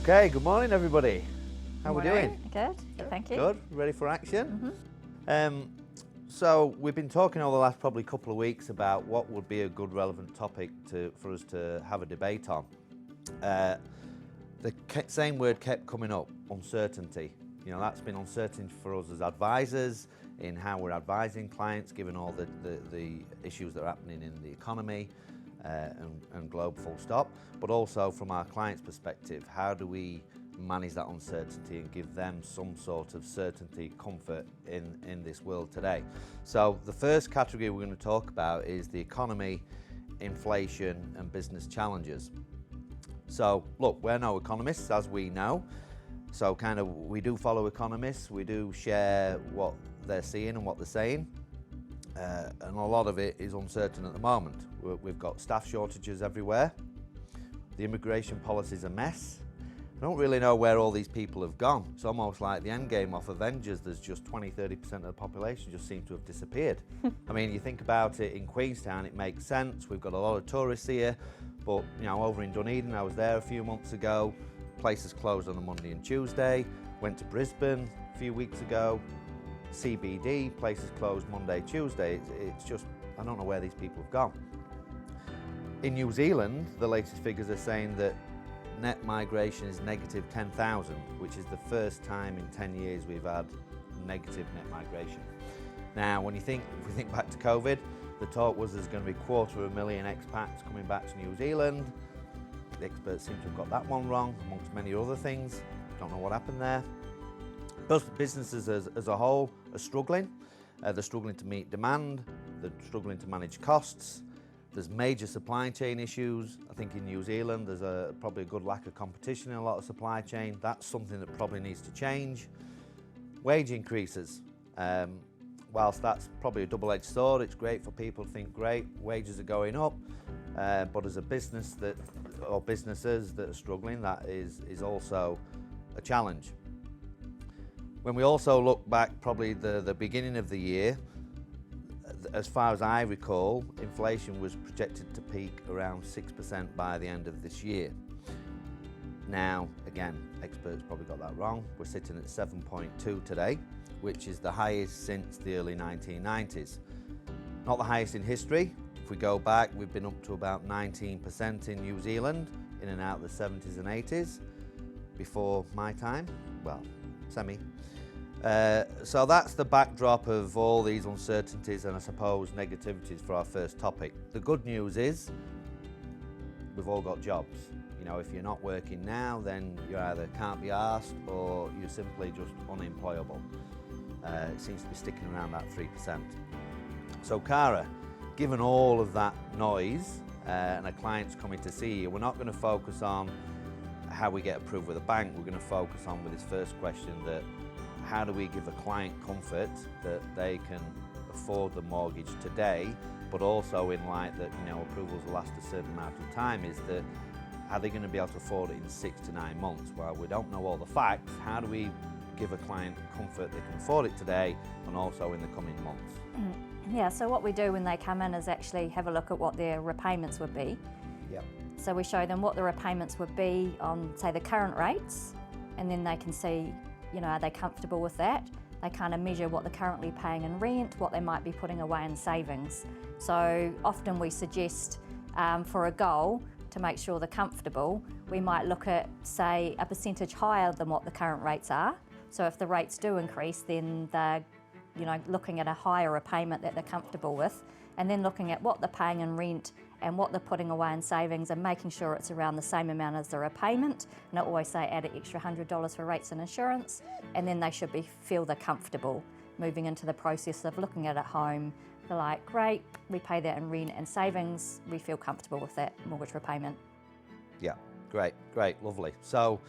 Okay, good morning everybody. How we doing? Good, thank you. Good, ready for action? So we've been talking over the last probably couple of weeks about what would be a good relevant topic for us to have a debate on. The same word kept coming up, uncertainty. You know, that's been uncertainty for us as advisors in how we're advising clients given all the issues that are happening in the economy and globe full stop, but also from our clients' perspective, how do we manage that uncertainty and give them some sort of certainty, comfort in this world today. So the first category we're going to talk about is the economy, inflation and business challenges. So look, we're no economists, as we know, so we do follow economists, we do share what they're seeing and what they're saying, and a lot of it is uncertain at the moment. We've got staff shortages everywhere, the immigration policy's a mess. I don't really know where all these people have gone. It's almost like the end game off Avengers. There's just 20-30% of the population just seem to have disappeared. I mean, you think about it in Queenstown, it makes sense. We've got a lot of tourists here, but you know, over in Dunedin, I was there a few months ago. Places closed on a Monday and Tuesday. Went to Brisbane a few weeks ago. CBD, places closed Monday, Tuesday. It's just, I don't know where these people have gone. In New Zealand, the latest figures are saying that net migration is negative 10,000, which is the first time in 10 years we've had negative net migration. Now, if we think back to COVID, the talk was there's going to be 250,000 expats coming back to New Zealand. The experts seem to have got that one wrong, amongst many other things. Don't know what happened there. Most businesses as a whole are struggling. They're struggling to meet demand. They're struggling to manage costs. There's major supply chain issues. I think in New Zealand there's probably a good lack of competition in a lot of supply chain. That's something that probably needs to change. Wage increases. Whilst that's probably a double-edged sword, it's great for people to think, great, wages are going up, but as a business or businesses that are struggling, that is also a challenge. When we also look back probably the beginning of the year, as far as I recall, inflation was projected to peak around 6% by the end of this year. Now, again, experts probably got that wrong. We're sitting at 7.2 today, which is the highest since the early 1990s. Not the highest in history. If we go back, we've been up to about 19% in New Zealand, in and out of the 70s and 80s, before my time, well, semi. So that's the backdrop of all these uncertainties and I suppose negativities for our first topic. The good news is we've all got jobs. You know, if you're not working now, then you either can't be asked or you're simply just unemployable. It seems to be sticking around that 3%. So Cara, given all of that noise and a client's coming to see you, we're not going to focus on how we get approved with a bank. We're going to focus on with this first question that how do we give a client comfort that they can afford the mortgage today, but also in light that, you know, approvals will last a certain amount of time, is that are they going to be able to afford it in 6 to 9 months? Well, we don't know all the facts. How do we give a client comfort they can afford it today and also in the coming months? Yeah, so what we do when they come in is actually have a look at what their repayments would be. Yep. So we show them what the repayments would be on, say, the current rates, and then they can see, you know, are they comfortable with that? They kind of measure what they're currently paying in rent, what they might be putting away in savings. So often we suggest for a goal to make sure they're comfortable, we might look at, say, a percentage higher than what the current rates are. So if the rates do increase, then they're, you know, looking at a higher repayment that they're comfortable with, and then looking at what they're paying in rent and what they're putting away in savings and making sure it's around the same amount as the repayment. And I always say add an extra $100 for rates and insurance, and then they should feel they're comfortable moving into the process of looking at a home. They're like, great, we pay that in rent and savings, we feel comfortable with that mortgage repayment. Yeah, great, lovely. So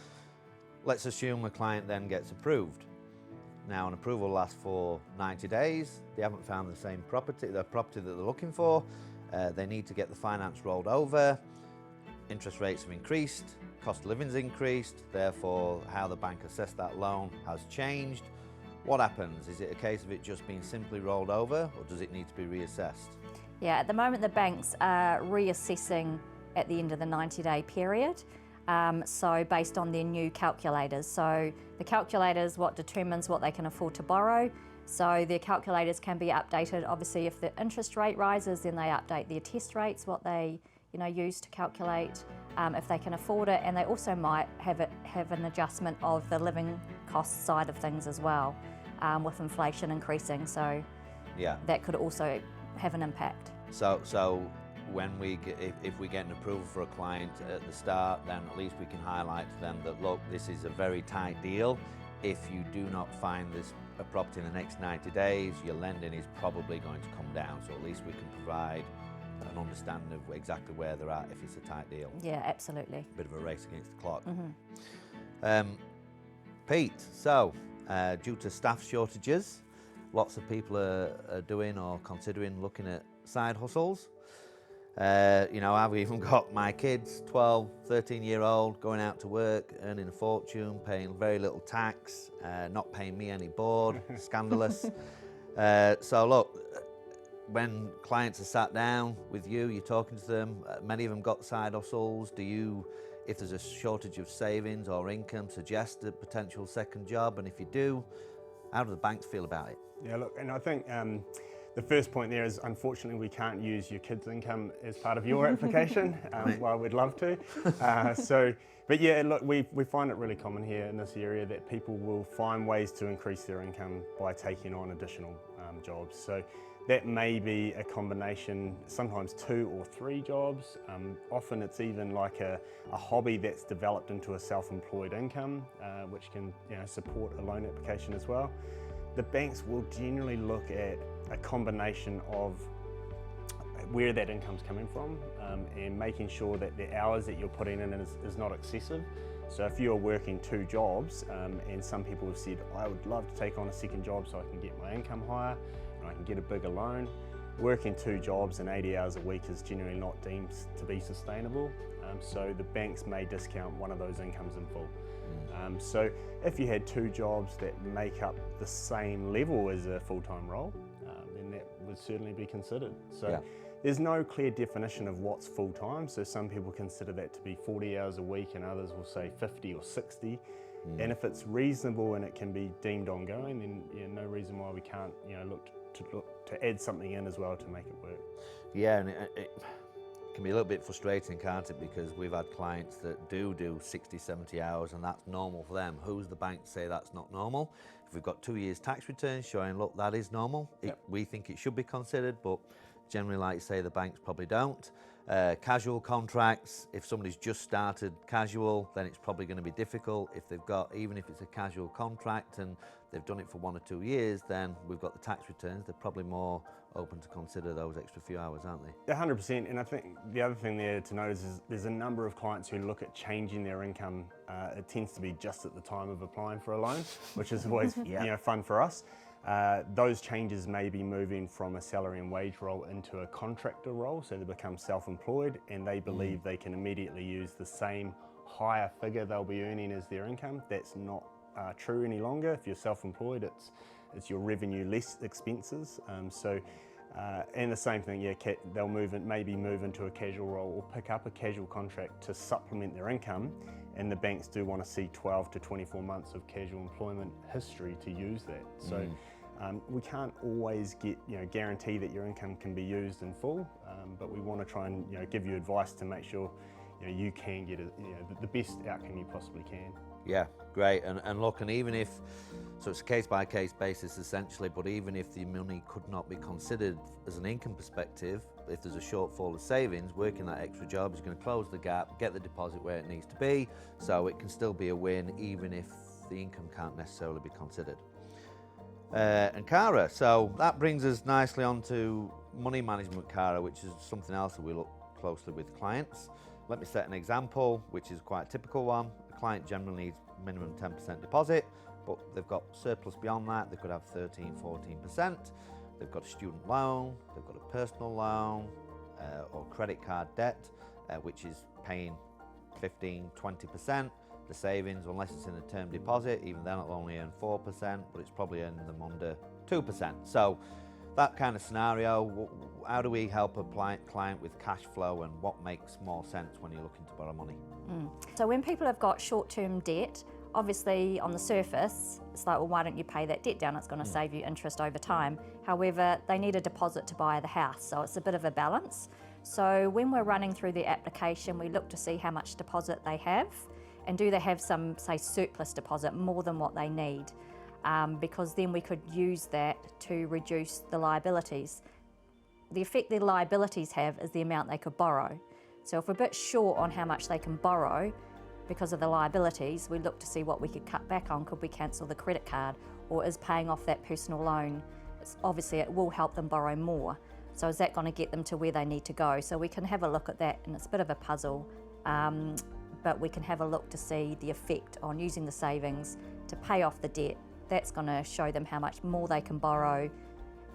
let's assume a client then gets approved. Now, an approval lasts for 90 days. They haven't found the property that they're looking for. They need to get the finance rolled over. Interest rates have increased. Cost of living's increased. Therefore, how the bank assessed that loan has changed. What happens? Is it a case of it just being simply rolled over, or does it need to be reassessed? Yeah, at the moment the banks are reassessing at the end of the 90-day period. So based on their new calculators. So the calculators, what determines what they can afford to borrow. So their calculators can be updated. Obviously, if the interest rate rises, then they update their test rates, what they use to calculate if they can afford it. And they also might have an adjustment of the living cost side of things as well, with inflation increasing. So that could also have an impact. So when if we get an approval for a client at the start, then at least we can highlight to them that, look, this is a very tight deal. If you do not find this a property in the next 90 days, your lending is probably going to come down. So at least we can provide an understanding of exactly where they're at if it's a tight deal. Yeah, absolutely. Bit of a race against the clock. Pete, so due to staff shortages, lots of people are doing or considering looking at side hustles. I've even got my kids, 12, 13-year-old, going out to work, earning a fortune, paying very little tax, not paying me any board, scandalous. So look, when clients are sat down with you, you're talking to them, many of them got side hustles. Do you, if there's a shortage of savings or income, suggest a potential second job? And if you do, how do the banks feel about it? Yeah, look, and I think the first point there is, unfortunately, we can't use your kids' income as part of your application, while we'd love to. But yeah, look, we find it really common here in this area that people will find ways to increase their income by taking on additional jobs. So that may be a combination, sometimes 2 or 3 jobs. Often it's even like a hobby that's developed into a self-employed income, which can support a loan application as well. The banks will generally look at a combination of where that income's coming from, and making sure that the hours that you're putting in is not excessive. So if you're working 2 jobs, and some people have said, I would love to take on a second job so I can get my income higher and I can get a bigger loan. Working 2 jobs and 80 hours a week is generally not deemed to be sustainable. So the banks may discount one of those incomes in full. So if you had 2 jobs that make up the same level as a full-time role, then that would certainly be considered. So there's no clear definition of what's full-time. So some people consider that to be 40 hours a week and others will say 50 or 60. And if it's reasonable and it can be deemed ongoing, then no reason why we can't look to add something in as well to make it work. Yeah, and it can be a little bit frustrating, can't it? Because we've had clients that do 60, 70 hours and that's normal for them. Who's the bank to say that's not normal? If we've got 2 years tax returns showing, look, that is normal, we think it should be considered, but generally, like you say, the banks probably don't. Casual contracts, if somebody's just started casual, then it's probably going to be difficult. If they've got, even if it's a casual contract and they've done it for 1 or 2 years, then we've got the tax returns, they're probably more open to consider those extra few hours, aren't they? 100%, and I think the other thing there to notice is there's a number of clients who look at changing their income. It tends to be just at the time of applying for a loan, which is always fun for us. Those changes may be moving from a salary and wage role into a contractor role, so they become self-employed and they believe they can immediately use the same higher figure they'll be earning as their income. That's not true any longer. If you're self-employed, it's your revenue less expenses. And the same thing, they'll maybe move into a casual role or pick up a casual contract to supplement their income, and the banks do want to see 12 to 24 months of casual employment history to use that. So we can't always guarantee that your income can be used in full, but we want to try and give you advice to make sure you can get the best outcome you possibly can. Yeah, great. And look, and even if, so it's a case-by-case basis essentially, but even if the money could not be considered as an income perspective, if there's a shortfall of savings, working that extra job is going to close the gap, get the deposit where it needs to be, so it can still be a win even if the income can't necessarily be considered. And Cara, so that brings us nicely on to money management, Cara, which is something else that we look closely with clients. Let me set an example, which is quite a typical one. The client generally needs minimum 10% deposit, but they've got surplus beyond that. They could have 13, 14%. They've got a student loan, they've got a personal loan, or credit card debt, which is paying 15, 20%. The savings, unless it's in a term deposit, even then it'll only earn 4%, but it's probably earning them under 2%. So that kind of scenario, how do we help a client with cash flow, and what makes more sense when you're looking to borrow money? So when people have got short-term debt, obviously on the surface, it's like, well, why don't you pay that debt down? It's going to save you interest over time. However, they need a deposit to buy the house, so it's a bit of a balance. So when we're running through the application, we look to see how much deposit they have, and do they have some, say, surplus deposit, more than what they need, because then we could use that to reduce the liabilities. The effect their liabilities have is the amount they could borrow. So if we're a bit short on how much they can borrow because of the liabilities, we look to see what we could cut back on. Could we cancel the credit card, or is paying off that personal loan? Obviously it will help them borrow more. So is that going to get them to where they need to go? So we can have a look at that, and it's a bit of a puzzle, but we can have a look to see the effect on using the savings to pay off the debt. That's going to show them how much more they can borrow,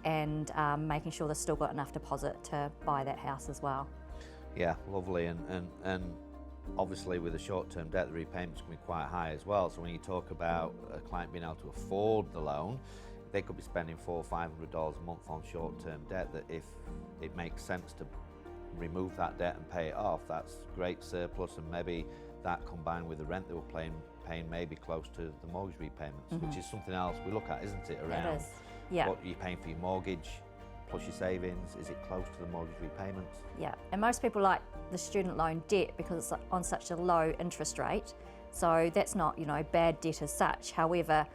and making sure they've still got enough deposit to buy that house as well. Yeah, lovely. And obviously with the short-term debt, the repayments can be quite high as well. So when you talk about a client being able to afford the loan, they could be spending $400 or $500 a month on short-term debt, that if it makes sense to remove that debt and pay it off, that's great surplus, and maybe that combined with the rent they were paying maybe close to the mortgage repayments, which is something else we look at, isn't it? Around It is, yeah. what you're paying for your mortgage plus your savings, is it close to the mortgage repayments? Yeah, and most people like the student loan debt because it's on such a low interest rate. So that's not, bad debt as such. However,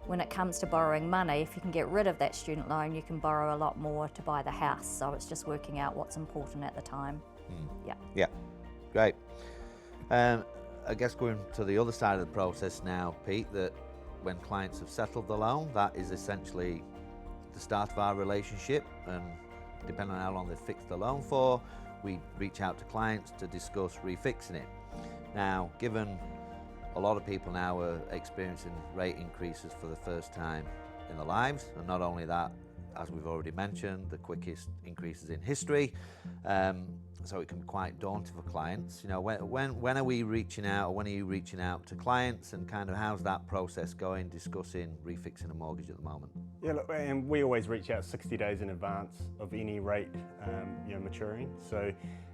when it comes to borrowing money, if you can get rid of that student loan, you can borrow a lot more to buy the house. So it's just working out what's important at the time. Yeah, great. I guess going to the other side of the process now, Pete, that when clients have settled the loan, that is essentially the start of our relationship, and depending on how long they've fixed the loan for, we reach out to clients to discuss refixing it. Now, given a lot of people now are experiencing rate increases for the first time in their lives, and not only that, as we've already mentioned, the quickest increases in history, so it can be quite daunting for clients. When are we reaching out, or when are you reaching out to clients, and kind of how's that process going, discussing refixing a mortgage at the moment? Yeah, look, and we always reach out 60 days in advance of any rate maturing. So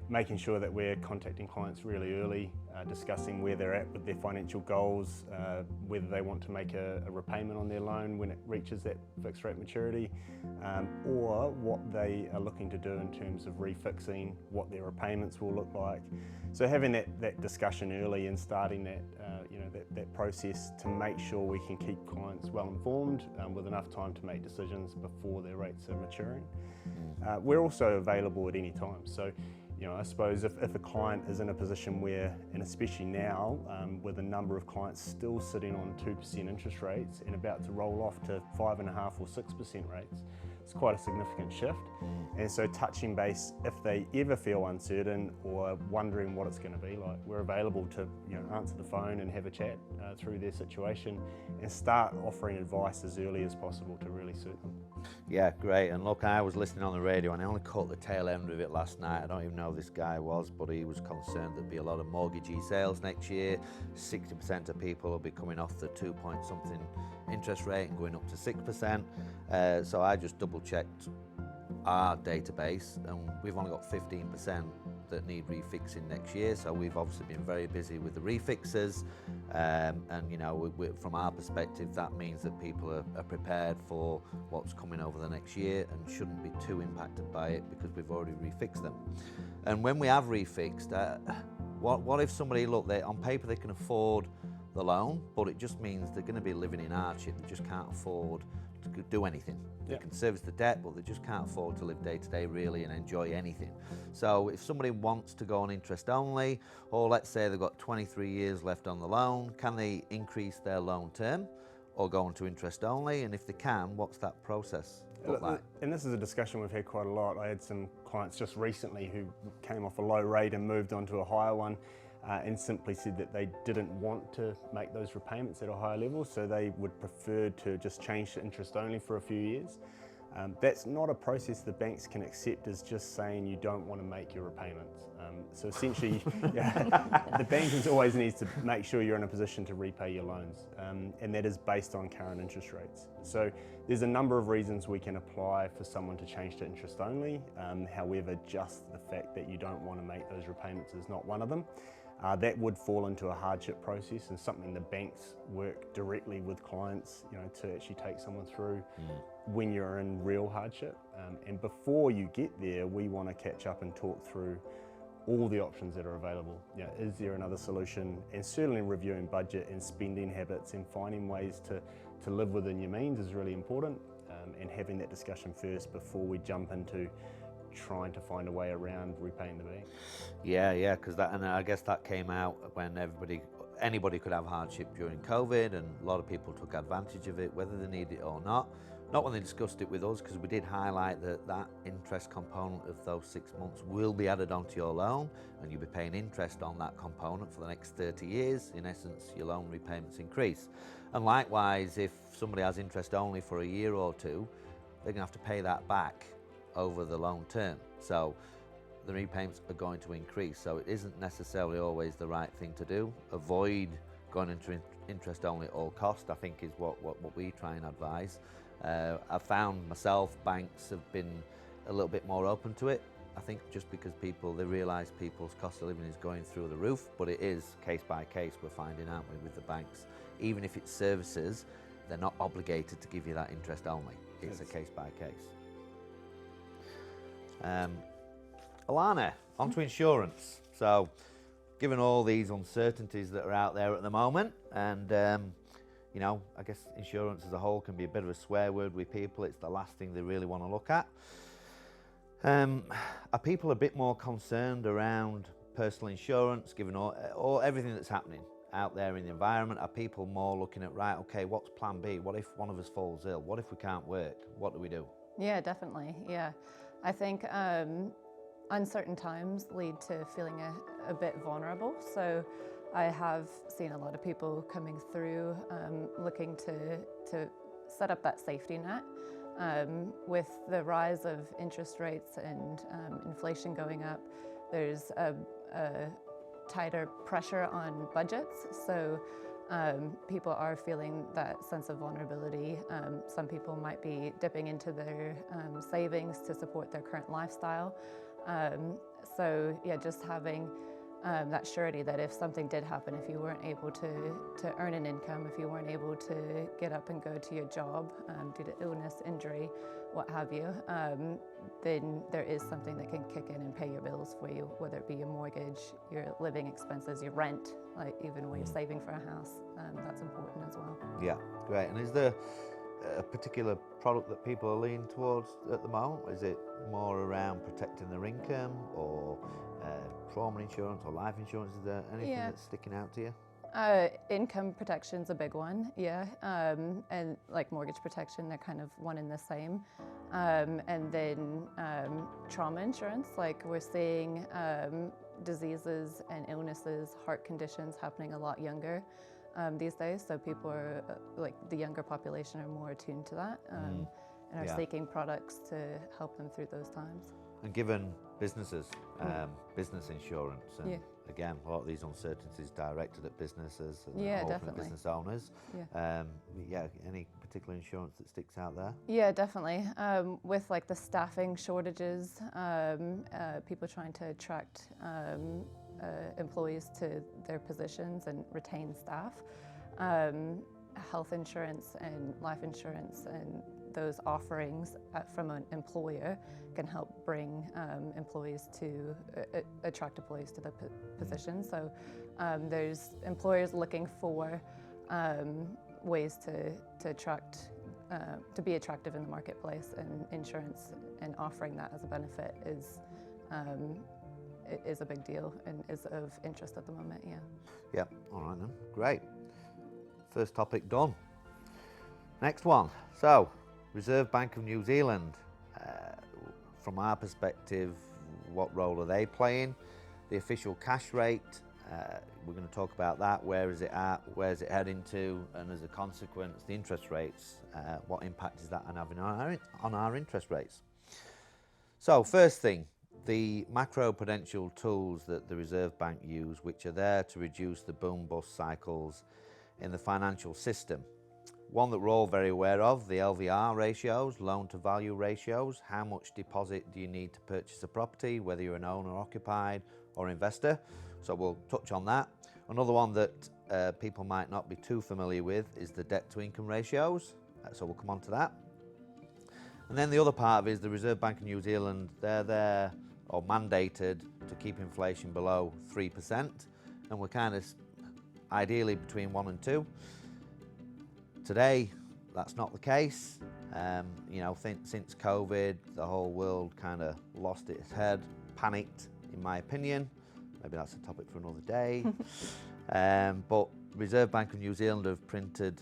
making sure that we're contacting clients really early, discussing where they're at with their financial goals, whether they want to make a repayment on their loan when it reaches that fixed rate maturity, or what they are looking to do in terms of refixing, what their repayments will look like. So having that discussion early and starting that process to make sure we can keep clients well informed with enough time to make decisions before their rates are maturing. We're also available at any time. So I suppose if a client is in a position where, and especially now, with a number of clients still sitting on 2% interest rates and about to roll off to 5.5% or 6% rates, it's quite a significant shift. And so touching base, if they ever feel uncertain or wondering what it's going to be like, we're available to answer the phone and have a chat through their situation, and start offering advice as early as possible to really suit them. Yeah, great. And look, I was listening on the radio, and I only caught the tail end of it last night. I don't even know who this guy was, but he was concerned there'd be a lot of mortgagee sales next year. 60% of people will be coming off the 2-point-something interest rate and going up to 6%. So I just double-checked our database, and we've only got 15% that need refixing next year. So we've obviously been very busy with the refixers, and from our perspective, that means that people are prepared for what's coming over the next year and shouldn't be too impacted by it because we've already refixed them. And when we have refixed, what if somebody, look, on paper they can afford the loan, but it just means they're going to be living in hardship. They just can't afford to do anything. They can service the debt, but they just can't afford to live day to day really and enjoy anything. So if somebody wants to go on interest only, or let's say they've got 23 years left on the loan, can they increase their loan term or go into interest only? And if they can, what's that process look like? And this is a discussion we've had quite a lot. I had some clients just recently who came off a low rate and moved on to a higher one, and simply said that they didn't want to make those repayments at a higher level, so they would prefer to just change to interest only for a few years. That's not a process the banks can accept as just saying you don't want to make your repayments. So essentially, the bank always needs to make sure you're in a position to repay your loans, and that is based on current interest rates. So there's a number of reasons we can apply for someone to change to interest only. However, just the fact that you don't want to make those repayments is not one of them. That would fall into a hardship process and something the banks work directly with clients, to actually take someone through when you're in real hardship. And before you get there, we want to catch up and talk through all the options that are available. Is there another solution? And certainly reviewing budget and spending habits and finding ways to live within your means is really important. And having that discussion first before we jump into trying to find a way around repaying the bank. Yeah, because and I guess that came out when anybody could have hardship during COVID, and a lot of people took advantage of it, whether they need it or not. Not when they discussed it with us, because we did highlight that interest component of those 6 months will be added onto your loan, and you'll be paying interest on that component for the next 30 years. In essence, your loan repayments increase. And likewise, if somebody has interest only for a year or two, they're going to have to pay that back over the loan term. So the repayments are going to increase. So it isn't necessarily always the right thing to do. Avoid going into interest only at all cost, I think, is what we try and advise. I've found myself, banks have been a little bit more open to it. I think just because they realise people's cost of living is going through the roof, but it is case by case, we're finding, aren't we, with the banks. Even if it's services, they're not obligated to give you that interest only. It's a case by case. Allanah, onto insurance. So, given all these uncertainties that are out there at the moment, and I guess insurance as a whole can be a bit of a swear word with people. It's the last thing they really want to look at. Are people a bit more concerned around personal insurance, given all everything that's happening out there in the environment? Are people more looking at, right, okay, what's plan B? What if one of us falls ill? What if we can't work? What do we do? Yeah, definitely. Yeah. I think uncertain times lead to feeling a bit vulnerable. So I have seen a lot of people coming through looking to set up that safety net. With the rise of interest rates and inflation going up, there's a tighter pressure on budgets. So people are feeling that sense of vulnerability. Some people might be dipping into their savings to support their current lifestyle. So yeah, just having that surety that if something did happen, if you weren't able to earn an income, if you weren't able to get up and go to your job due to illness, injury, what have you, then there is something that can kick in and pay your bills for you, whether it be your mortgage, your living expenses, your rent, like even when you're saving for a house, that's important as well. Yeah, great. And is there a particular product that people are leaning towards at the moment? Is it more around protecting their income, or trauma insurance or life insurance? Is there anything that's sticking out to you? Income protection's a big one, yeah, and like mortgage protection, they're kind of one and the same. And then trauma insurance, like we're seeing diseases and illnesses, heart conditions happening a lot younger these days. So people are, like the younger population are more attuned to that and are seeking products to help them through those times. And given businesses, business insurance, and again, a lot of these uncertainties directed at businesses and definitely. business owners. Any particular insurance that sticks out there? Yeah, definitely. With like the staffing shortages, people trying to attract employees to their positions and retain staff, health insurance and life insurance and those offerings from an employer can help bring employees to attract employees to the position. So there's employers looking for ways to attract, to be attractive in the marketplace, and insurance and offering that as a benefit is a big deal and is of interest at the moment. Yeah. All right then. Great. First topic done. Next one. So, Reserve Bank of New Zealand, from our perspective, what role are they playing? The official cash rate We're going to talk about that. Where is it at? Where is it heading to? And as a consequence, the interest rates. What impact is that having on our interest rates? So first thing, the macro-prudential tools that the Reserve Bank use, which are there to reduce the boom-bust cycles in the financial system. One that we're all very aware of, the LVR ratios, loan-to-value ratios. How much deposit do you need to purchase a property, whether you're an owner-occupied or investor? So we'll touch on that. Another one that people might not be too familiar with is the debt-to-income ratios. So we'll come on to that. And then the other part of it is the Reserve Bank of New Zealand. They're there or mandated to keep inflation below 3%, and we're kind of ideally between 1 and 2. Today, that's not the case. You know, since COVID, the whole world kind of lost its head, panicked, in my opinion. Maybe that's a topic for another day. But Reserve Bank of New Zealand have printed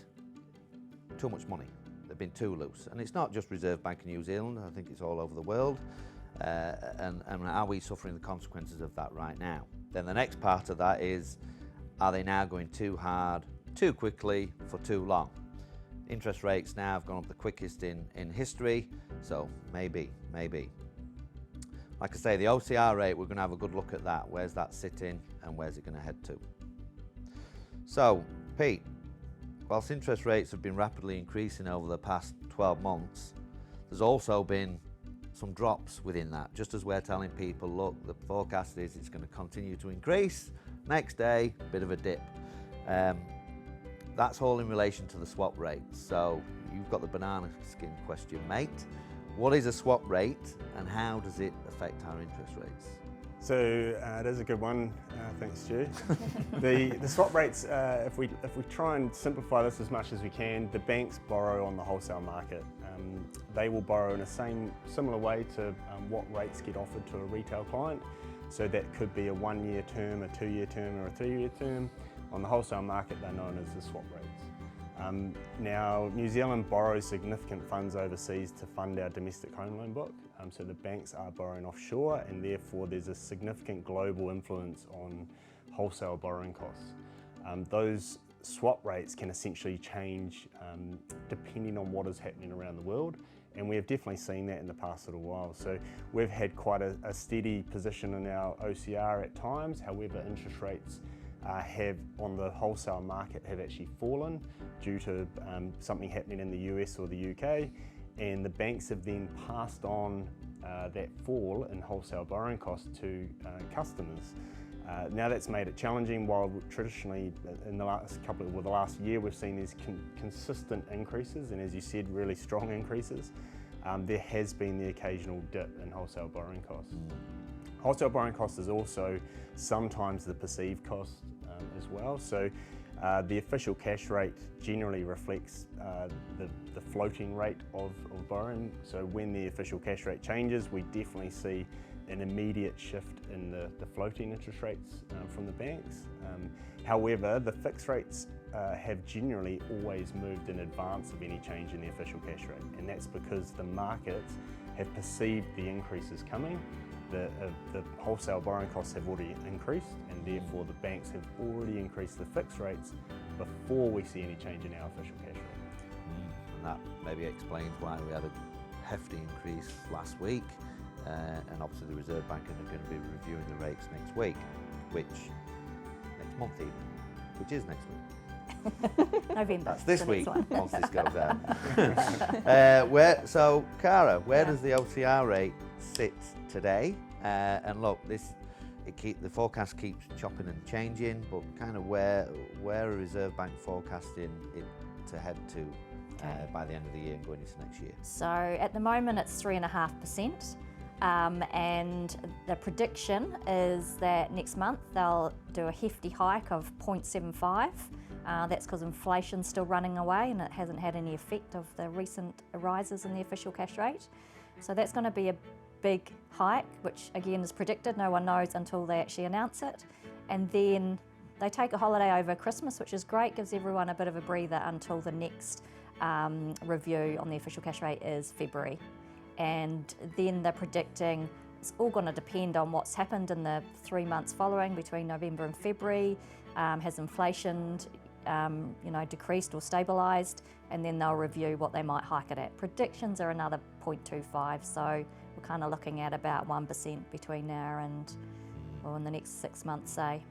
too much money. They've been too loose. And it's not just Reserve Bank of New Zealand, I think it's all over the world. And are we suffering the consequences of that right now? Then the next part of that is, are they now going too hard, too quickly, for too long? Interest rates now have gone up the quickest in history, so maybe. Like I say, the OCR rate, we're going to have a good look at that. Where's that sitting and where's it going to head to? So, Pete, whilst interest rates have been rapidly increasing over the past 12 months, there's also been some drops within that. Just as we're telling people, look, the forecast is it's going to continue to increase. Next day, bit of a dip. That's all in relation to the swap rate. So you've got the banana skin question, mate. What is a swap rate and how does it affect our interest rates? So it is a good one, thanks Stu. The swap rates, if we try and simplify this as much as we can, the banks borrow on the wholesale market. They will borrow in a similar way to what rates get offered to a retail client. So that could be a 1-year term, a 2-year term or a 3-year term. On the wholesale market, they're known as the swap rates. Now, New Zealand borrows significant funds overseas to fund our domestic home loan book. So the banks are borrowing offshore, and therefore there's a significant global influence on wholesale borrowing costs. Those swap rates can essentially change depending on what is happening around the world, and we have definitely seen that in the past little while. So we've had quite a steady position in our OCR at times. However, interest rates have on the wholesale market have actually fallen due to something happening in the US or the UK, and the banks have then passed on that fall in wholesale borrowing costs to customers. Now that's made it challenging. While traditionally in the last year we've seen these consistent increases, and as you said, really strong increases, there has been the occasional dip in wholesale borrowing costs. Wholesale borrowing cost is also sometimes the perceived cost as well. So the official cash rate generally reflects the floating rate of borrowing. So when the official cash rate changes, we definitely see an immediate shift in the floating interest rates from the banks. However, the fixed rates have generally always moved in advance of any change in the official cash rate, and that's because the markets have perceived the increases coming. The wholesale borrowing costs have already increased, and therefore the banks have already increased the fixed rates before we see any change in our official cash rate. And that maybe explains why we had a hefty increase last week, and obviously the Reserve Bank are going to be reviewing the rates next week, next month even, which is next week. November. That's this the week, next one. once this goes out. So, Cara, where does the OCR rate sit today? And look, the forecast keeps chopping and changing, but kind of where are Reserve Bank forecasting it to head to by the end of the year and going into next year? So at the moment it's 3.5%. And the prediction is that next month they'll do a hefty hike of 0.75. That's because inflation's still running away and it hasn't had any effect of the recent rises in the official cash rate. So that's going to be a big hike, which again is predicted. No one knows until they actually announce it. And then they take a holiday over Christmas, which is great, gives everyone a bit of a breather until the next review on the official cash rate is February. And then they're predicting it's all going to depend on what's happened in the 3 months following between November and February. Has inflation decreased or stabilised, and then they'll review what they might hike it at. Predictions are another 0.25, so we're kind of looking at about 1% between now and, well, in the next 6 months, say.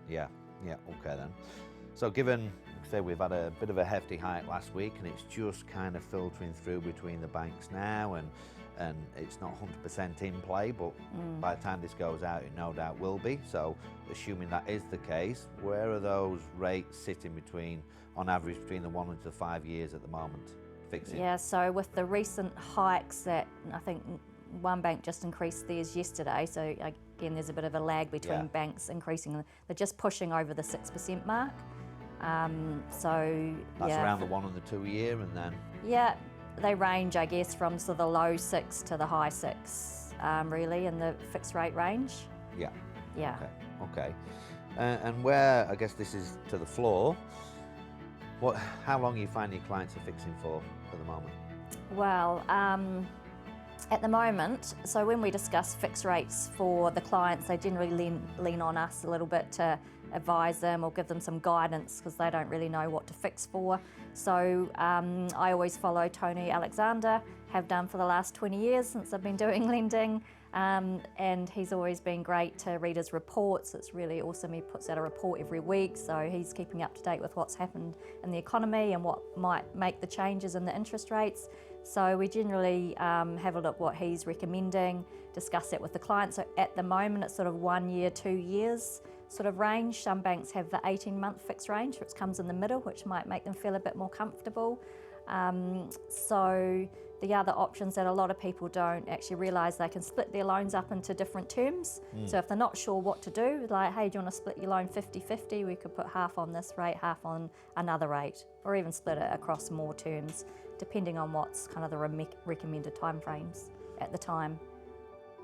Yeah, okay then. So given, say, we've had a bit of a hefty hike last week and it's just kind of filtering through between the banks now, and it's not 100% in play, but by the time this goes out, it no doubt will be. So assuming that is the case, where are those rates sitting between, on average, between the 1 and the 5 years at the moment, fixing? Yeah, so with the recent hikes that I think one bank just increased theirs yesterday, so again, there's a bit of a lag between banks increasing. They're just pushing over the 6% mark. So that's around the 1 and the 2 year, and then? Yeah, they range, I guess, from sort of the low 6 to the high 6, really, in the fixed rate range. Yeah. Yeah. Okay. And where, I guess this is to the floor, how long are you finding your clients are fixing for at the moment? Well, at the moment, so when we discuss fixed rates for the clients, they generally lean on us a little bit to advise them or give them some guidance because they don't really know what to fix for. So I always follow Tony Alexander, have done for the last 20 years since I've been doing lending, and he's always been great to read his reports. It's really awesome. He puts out a report every week, so he's keeping up to date with what's happened in the economy and what might make the changes in the interest rates. So we generally have a look what he's recommending, discuss it with the client. So at the moment, it's sort of 1 year, 2 years sort of range. Some banks have the 18-month fixed range, which comes in the middle, which might make them feel a bit more comfortable. So the other options that a lot of people don't actually realise, they can split their loans up into different terms. So if they're not sure what to do, like, hey, do you want to split your loan 50-50? We could put half on this rate, half on another rate, or even split it across more terms, depending on what's kind of the recommended timeframes at the time.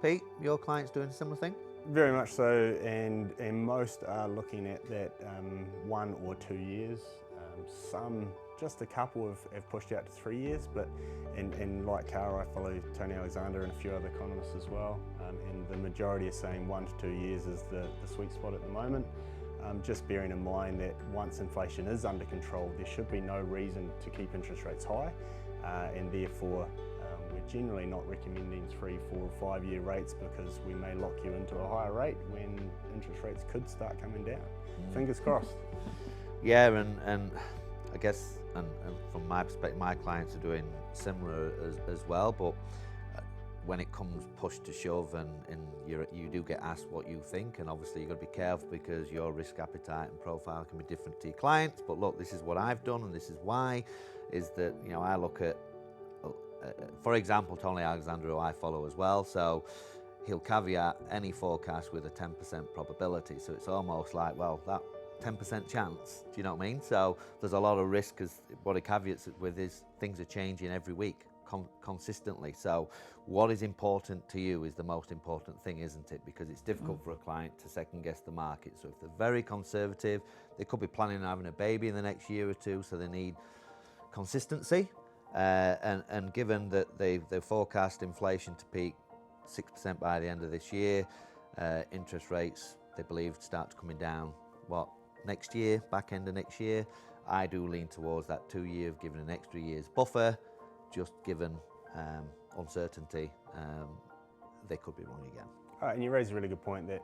Pete, your clients doing a similar thing? Very much so, and most are looking at that 1 or 2 years. Some, just a couple have pushed out to 3 years, but and like Cara, I follow Tony Alexander and a few other economists as well, and the majority are saying 1 to 2 years is the sweet spot at the moment. Just bearing in mind that once inflation is under control, there should be no reason to keep interest rates high, and therefore we're generally not recommending 3, 4, 5 year rates because we may lock you into a higher rate when interest rates could start coming down. Fingers crossed. Yeah, and I guess, and from my perspective, my clients are doing similar as well, but when it comes push to shove and you do get asked what you think, and obviously you've got to be careful because your risk appetite and profile can be different to your clients. But look, this is what I've done and this is why, is that, you know, I look at, for example, Tony Alexander, who I follow as well, so he'll caveat any forecast with a 10% probability. So it's almost like, well, that 10% chance, do you know what I mean? So there's a lot of risk, because what he caveats it with is things are changing every week consistently. So what is important to you is the most important thing, isn't it? Because it's difficult for a client to second guess the market. So if they're very conservative, they could be planning on having a baby in the next year or two, so they need consistency. And given that they've forecast inflation to peak 6% by the end of this year, interest rates, they believe, start coming down, next year, back end of next year, I do lean towards that 2 year, giving an extra year's buffer, just given uncertainty, they could be wrong again. And you raise a really good point that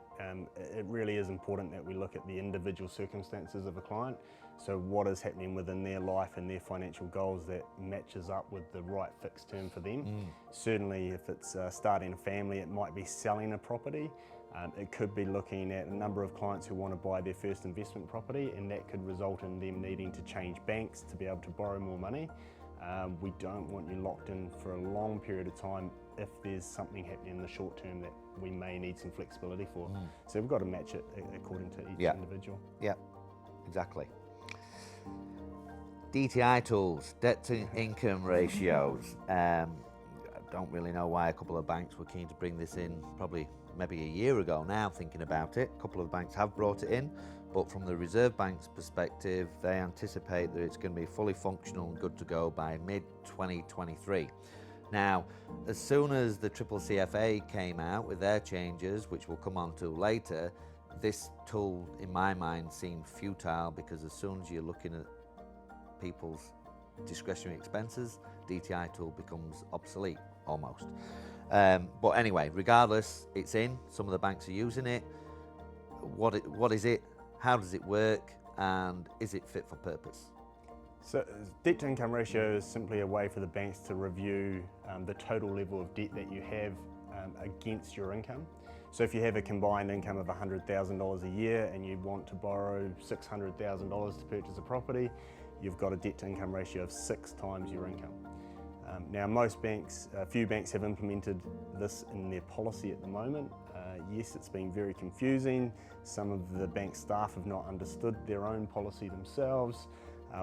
it really is important that we look at the individual circumstances of a client. So what is happening within their life and their financial goals that matches up with the right fixed term for them. Certainly if it's starting a family, it might be selling a property. It could be looking at a number of clients who want to buy their first investment property, and that could result in them needing to change banks to be able to borrow more money. We don't want you locked in for a long period of time if there's something happening in the short term that we may need some flexibility for. So we've got to match it according to each individual. Yeah, exactly. DTI tools, debt to income ratios. I don't really know why a couple of banks were keen to bring this in, probably maybe a year ago now, thinking about it. A couple of banks have brought it in, but from the Reserve Bank's perspective, they anticipate that it's going to be fully functional and good to go by mid-2023. Now, as soon as the CCCFA came out with their changes, which we'll come on to later, this tool, in my mind, seemed futile, because as soon as you're looking at people's discretionary expenses, DTI tool becomes obsolete, almost. But anyway, regardless, it's in. Some of the banks are using it. What is it? How does it work? And is it fit for purpose? So debt to income ratio is simply a way for the banks to review the total level of debt that you have against your income. So if you have a combined income of $100,000 a year and you want to borrow $600,000 to purchase a property, you've got a debt to income ratio of 6 times your income. Now most banks, a few banks have implemented this in their policy at the moment. Yes, it's been very confusing. Some of the bank staff have not understood their own policy themselves,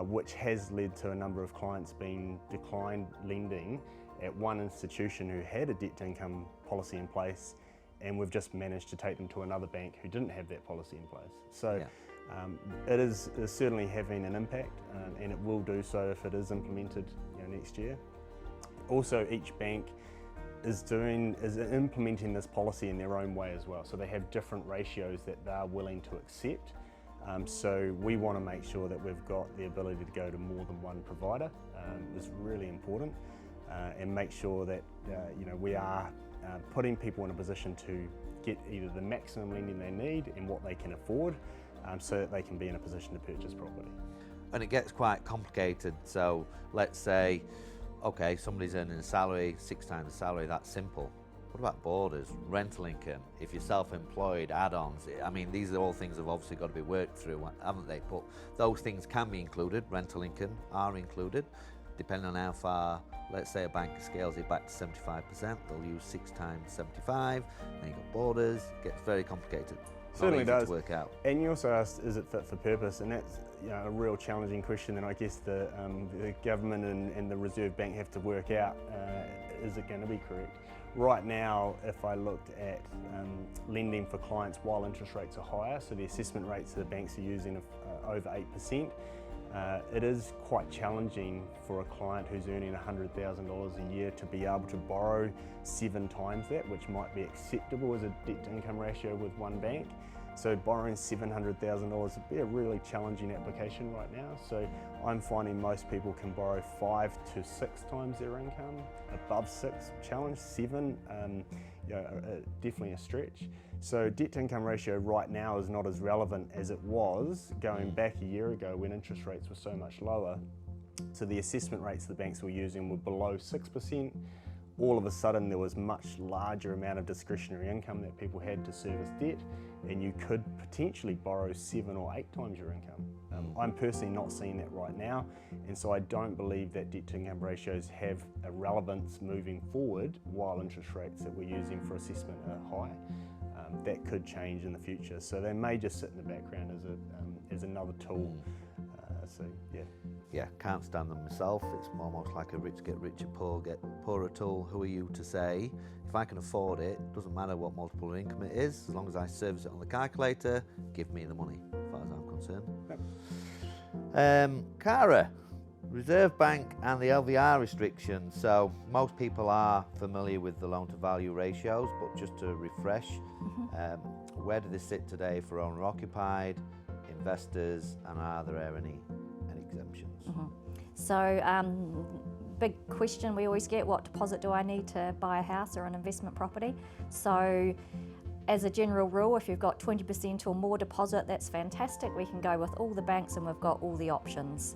which has led to a number of clients being declined lending at one institution who had a debt to income policy in place, and we've just managed to take them to another bank who didn't have that policy in place. So it is certainly having an impact, and it will do so if it is implemented next year. Also, each bank is implementing this policy in their own way as well. So they have different ratios that they're willing to accept. So we want to make sure that we've got the ability to go to more than one provider. Is really important, and make sure that we are putting people in a position to get either the maximum lending they need and what they can afford, so that they can be in a position to purchase property. And it gets quite complicated. So let's say, okay, somebody's earning a salary, 6 times the salary, that's simple. What about borders, rental income, if you're self-employed, add-ons? I mean, these are all things that have obviously got to be worked through, haven't they? But those things can be included, rental income are included, depending on how far. Let's say a bank scales it back to 75%, they'll use 6 times 75, then you've got borders, it gets very complicated. Certainly does. To work out. And you also asked, is it fit for purpose? And that's a real challenging question, and I guess the government and the Reserve Bank have to work out, is it going to be correct? Right now, if I looked at lending for clients while interest rates are higher, so the assessment rates that the banks are using of over 8%, it is quite challenging for a client who's earning $100,000 a year to be able to borrow 7 times that, which might be acceptable as a debt to income ratio with one bank. So borrowing $700,000 would be a really challenging application right now. So I'm finding most people can borrow 5 to 6 times their income. Above 6, challenge. 7, definitely a stretch. So debt to income ratio right now is not as relevant as it was going back a year ago when interest rates were so much lower. So the assessment rates the banks were using were below 6%. All of a sudden there was much larger amount of discretionary income that people had to service debt, and you could potentially borrow 7 or 8 times your income. I'm personally not seeing that right now, and so I don't believe that debt to income ratios have a relevance moving forward while interest rates that we're using for assessment are high. That could change in the future, so they may just sit in the background as another tool. So yeah, can't stand them myself. It's almost like a rich get richer, poor get poorer tool. Who are you to say? If I can afford it, doesn't matter what multiple income it is, as long as I service it on the calculator, give me the money, as far as I'm concerned. Yep. Cara, Reserve Bank and the LVR restrictions. So most people are familiar with the loan to value ratios, but just to refresh, where do they sit today for owner occupied, investors, and are there any exemptions? So big question we always get, what deposit do I need to buy a house or an investment property? So as a general rule, if you've got 20% or more deposit, that's fantastic. We can go with all the banks and we've got all the options.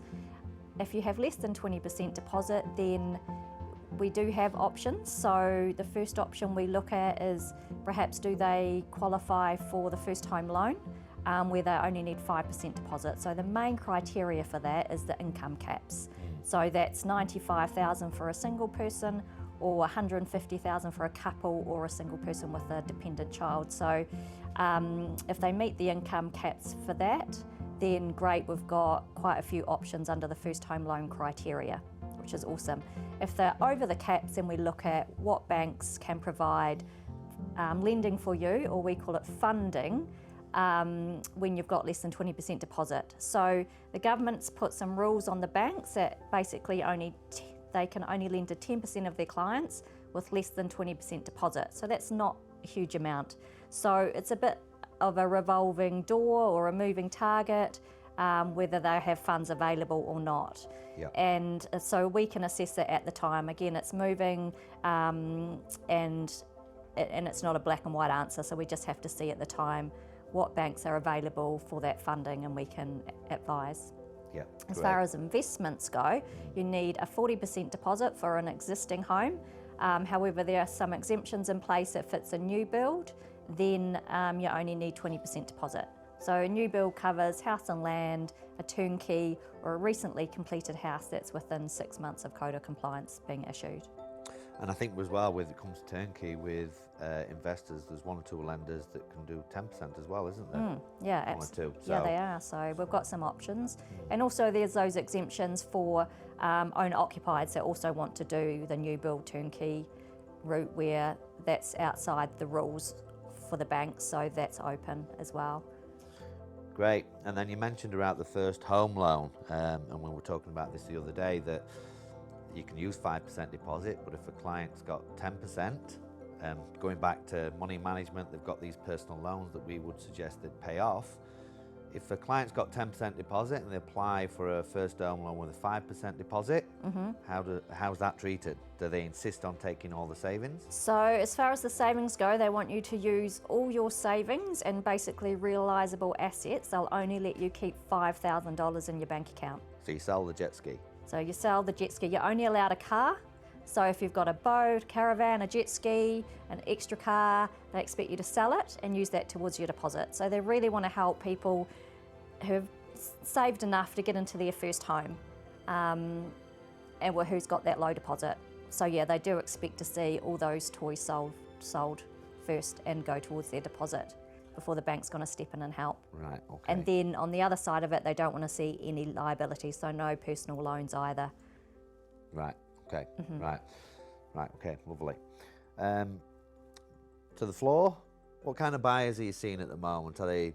If you have less than 20% deposit, then we do have options. So the first option we look at is perhaps do they qualify for the first home loan, where they only need 5% deposit. So the main criteria for that is the income caps. So that's $95,000 for a single person, or $150,000 for a couple, or a single person with a dependent child. So if they meet the income caps for that, then great, we've got quite a few options under the first home loan criteria, which is awesome. If they're over the caps, then we look at what banks can provide lending for you, or we call it funding, when you've got less than 20% deposit. So the government's put some rules on the banks that basically only they can only lend to 10% of their clients with less than 20% deposit. So that's not a huge amount. So it's a bit of a revolving door or a moving target, whether they have funds available or not. Yeah. And so we can assess it at the time. Again, it's moving, and it's not a black and white answer, so we just have to see at the time what banks are available for that funding, and we can advise. Yeah, As great. far as investments go, you need a 40% deposit for an existing home. However, there are some exemptions in place. If it's a new build, then you only need 20% deposit. So a new build covers house and land, a turnkey, or a recently completed house that's within 6 months of code of compliance being issued. And I think as well, when it comes to turnkey with investors, there's one or two lenders that can do 10% as well, isn't there? Yeah, One or two. yeah, So- they are. So we've got some options. And also there's those exemptions for owner-occupieds that also want to do the new build turnkey route, where that's outside the rules for the banks, so that's open as well. Great. And then you mentioned about the first home loan, and we were talking about this the other day, that you can use 5% deposit, but if a client's got 10%, going back to money management, they've got these personal loans that we would suggest they'd pay off. If a client's got 10% deposit and they apply for a first home loan with a 5% deposit, how's that treated? Do they insist on taking all the savings? So as far as the savings go, they want you to use all your savings and basically realisable assets. They'll only let you keep $5,000 in your bank account. So you sell the jet ski. So you sell the jet ski, you're only allowed a car. So if you've got a boat, caravan, a jet ski, an extra car, they expect you to sell it and use that towards your deposit. So they really want to help people who've saved enough to get into their first home, and who's got that low deposit. So yeah, they do expect to see all those toys sold first and go towards their deposit before the bank's going to step in and help. Right, okay. And then on the other side of it, they don't want to see any liability, so no personal loans either. Right, okay, right, okay, lovely. To the floor, what kind of buyers are you seeing at the moment? Are they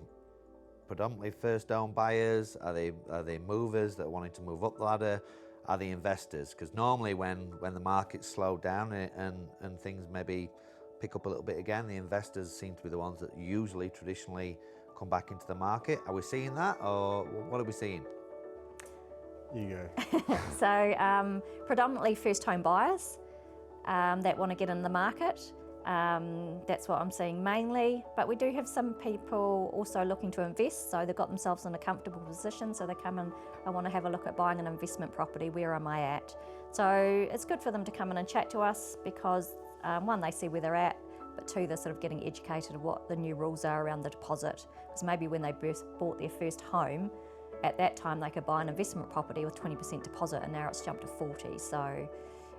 predominantly first home buyers? Are they movers that are wanting to move up the ladder? Are they investors? Because normally when the market's slowed down and things maybe pick up a little bit again, the investors seem to be the ones that usually traditionally come back into the market. Are we seeing that, or what are we seeing? You go. So predominantly first home buyers that want to get in the market. That's what I'm seeing mainly, but we do have some people also looking to invest, so they've got themselves in a comfortable position, so they come and I want to have a look at buying an investment property, where am I at? So it's good for them to come in and chat to us because one, they see where they're at, but two, they're sort of getting educated of what the new rules are around the deposit, because maybe when they bought their first home, at that time they could buy an investment property with 20% deposit, and now it's jumped to 40, so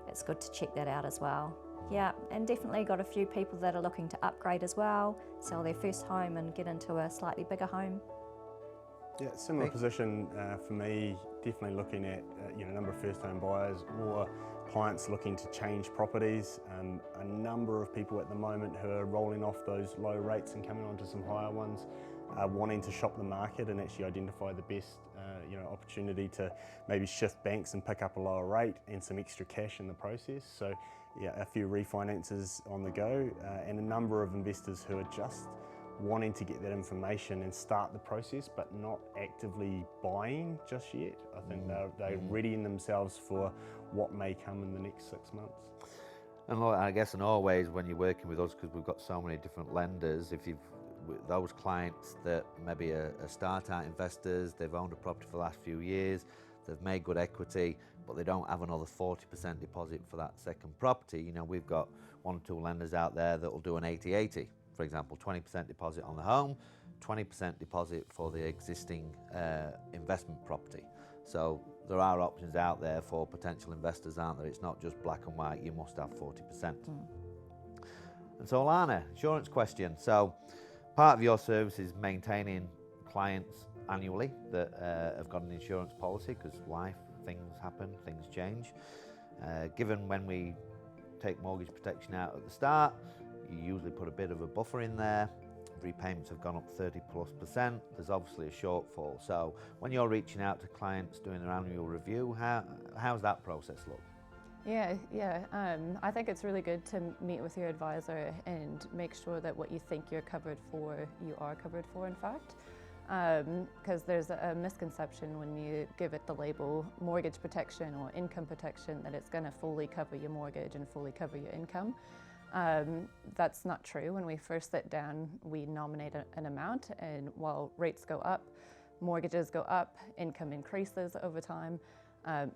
it's good to check that out as well. Yeah, and definitely got a few people that are looking to upgrade as well, sell their first home and get into a slightly bigger home. Yeah, similar position for me, definitely looking at a number of first home buyers or clients looking to change properties. A number of people at the moment who are rolling off those low rates and coming onto some higher ones, wanting to shop the market and actually identify the best opportunity to maybe shift banks and pick up a lower rate and some extra cash in the process. So yeah, a few refinances on the go, and a number of investors who are just wanting to get that information and start the process, but not actively buying just yet. I think they're readying themselves for what may come in the next 6 months. And I guess in always when you're working with us, because we've got so many different lenders, if you've those clients that maybe are start-out investors, they've owned a property for the last few years, they've made good equity, but they don't have another 40% deposit for that second property. We've got one or two lenders out there that will do an 80-80, for example, 20% deposit on the home, 20% deposit for the existing investment property. So there are options out there for potential investors, aren't there? It's not just black and white, you must have 40%. And so Allanah, insurance question. So part of your service is maintaining clients annually that have got an insurance policy, because life, things happen, things change. Given when we take mortgage protection out at the start, you usually put a bit of a buffer in there. Repayments have gone up 30+%. There's obviously a shortfall. So when you're reaching out to clients doing their annual review, how's that process look? Yeah. I think it's really good to meet with your advisor and make sure that what you think you're covered for, you are covered for, in fact. Because there's a misconception when you give it the label mortgage protection or income protection that it's going to fully cover your mortgage and fully cover your income. That's not true. When we first sit down, we nominate an amount, and while rates go up, mortgages go up, income increases over time,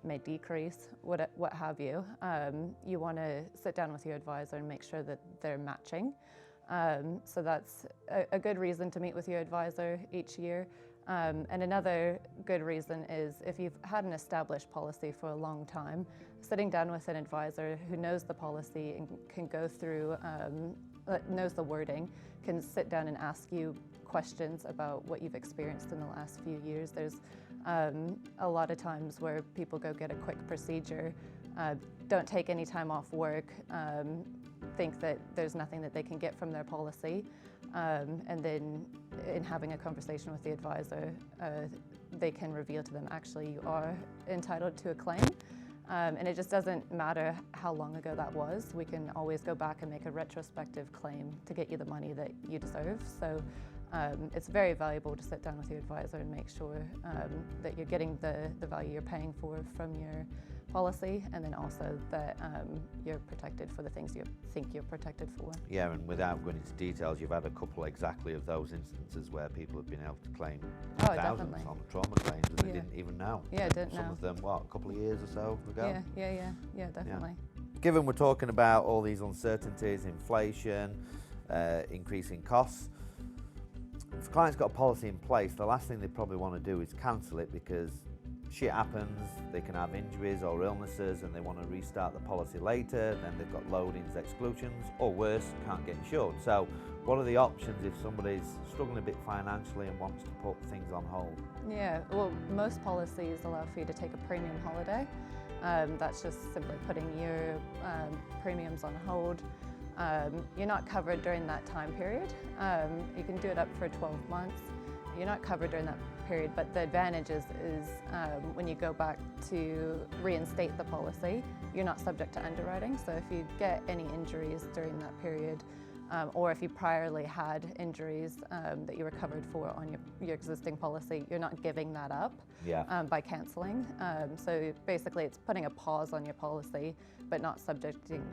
may decrease, what have you. You want to sit down with your advisor and make sure that they're matching. So that's a good reason to meet with your advisor each year. And another good reason is if you've had an established policy for a long time, sitting down with an advisor who knows the policy and can go through, knows the wording, can sit down and ask you questions about what you've experienced in the last few years. There's a lot of times where people go get a quick procedure, don't take any time off work, think that there's nothing that they can get from their policy, and then in having a conversation with the advisor, they can reveal to them actually you are entitled to a claim. And it just doesn't matter how long ago that was. We can always go back and make a retrospective claim to get you the money that you deserve. So it's very valuable to sit down with your advisor and make sure that you're getting the value you're paying for from your policy, and then also that you're protected for the things you think you're protected for. Yeah, and without going into details, you've had a couple exactly of those instances where people have been able to claim thousands Definitely. on trauma claims and they didn't even know. Yeah, didn't know. Some of them, what, a couple of years or so ago? Yeah, definitely. Given we're talking about all these uncertainties, inflation, increasing costs, if a client's got a policy in place, the last thing they probably want to do is cancel it because shit happens, they can have injuries or illnesses and they want to restart the policy later, then they've got loadings, exclusions, or worse, can't get insured. So what are the options if somebody's struggling a bit financially and wants to put things on hold? Yeah, well, most policies allow for you to take a premium holiday. That's just simply putting your premiums on hold. You're not covered during that time period. You can do it up for 12 months. You're not covered during that period, but the advantage is when you go back to reinstate the policy, you're not subject to underwriting. So if you get any injuries during that period, or if you priorly had injuries that you were covered for on your existing policy, you're not giving that up by cancelling. So basically it's putting a pause on your policy, but not subjecting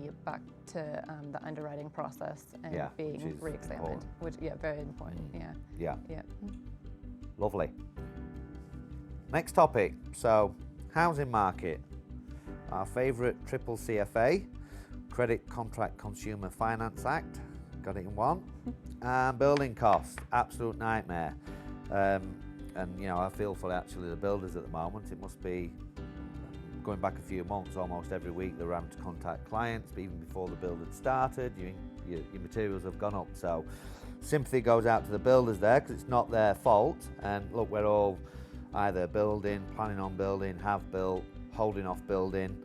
you back to the underwriting process and being re-examined, which very important. Yeah. Lovely. Next topic, so housing market. Our favourite triple CFA, Credit Contract Consumer Finance Act, got it in one. And building costs, absolute nightmare. And I feel for actually the builders at the moment. It must be going back a few months, almost every week they're having to contact clients, but even before the build had started, your materials have gone up. So sympathy goes out to the builders there because it's not their fault. And look, we're all either building, planning on building, have built, holding off building,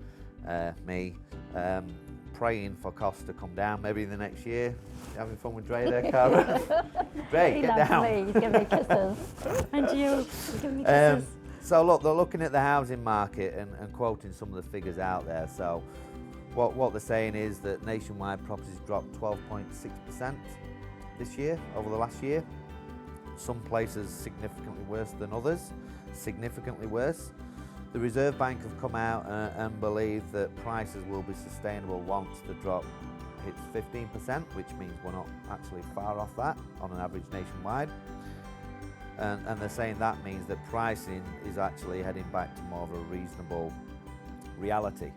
praying for costs to come down maybe in the next year. You having fun with Dre there, Cara? Dre, get down. Me. He's giving me kisses. And you, give me kisses. So look, they're looking at the housing market and quoting some of the figures out there. So what they're saying is that nationwide properties dropped 12.6% this year, over the last year. Some places significantly worse than others, significantly worse. The Reserve Bank have come out and believe that prices will be sustainable once the drop hits 15%, which means we're not actually far off that on an average nationwide. And they're saying that means that pricing is actually heading back to more of a reasonable reality.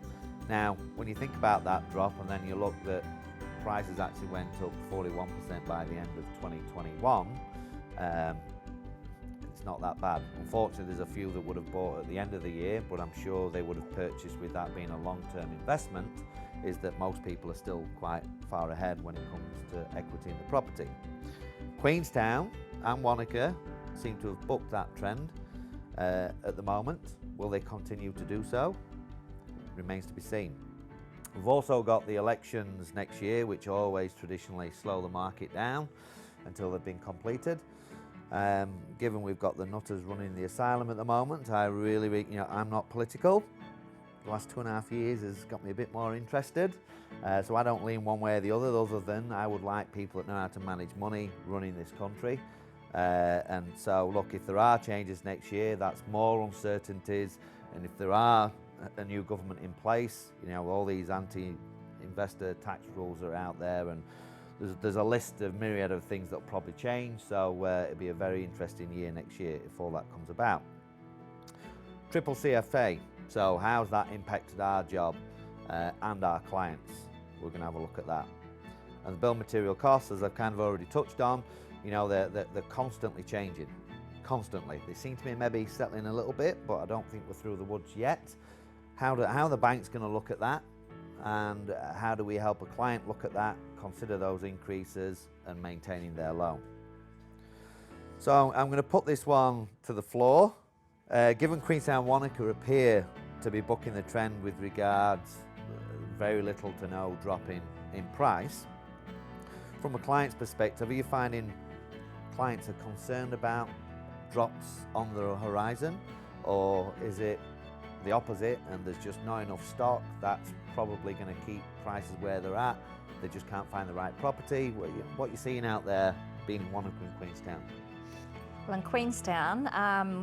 Now, when you think about that drop and then you look that prices actually went up 41% by the end of 2021, it's not that bad. Unfortunately, there's a few that would have bought at the end of the year, but I'm sure they would have purchased with that being a long-term investment, is that most people are still quite far ahead when it comes to equity in the property. Queenstown and Wanaka seem to have booked that trend at the moment. Will they continue to do so? Remains to be seen. We've also got the elections next year, which always traditionally slow the market down until they've been completed. Given we've got the nutters running the asylum at the moment, I'm not political, the last 2.5 years has got me a bit more interested. So I don't lean one way or the other than I would like people that know how to manage money running this country. And so look, if there are changes next year, that's more uncertainties, and if there are a new government in place, you know, all these anti-investor tax rules are out there, and there's a list of myriad of things that'll probably change, so it'll be a very interesting year next year if all that comes about. Triple CFA, so how's that impacted our job and our clients? We're going to have a look at that. And the bill material costs, as I've kind of already touched on, you know, they're constantly changing, constantly. They seem to be maybe settling a little bit, but I don't think we're through the woods yet. How the bank's going to look at that, and how do we help a client look at that, consider those increases and maintaining their loan. So I'm going to put this one to the floor. Given Queenstown and Wanaka appear to be bucking the trend with regards very little to no drop in price, from a client's perspective, are you finding clients are concerned about drops on the horizon, or is it the opposite and there's just not enough stock that's probably going to keep prices where they're at? They just can't find the right property. What you're seeing out there being in Wanaka and Queenstown? Well, in Queenstown,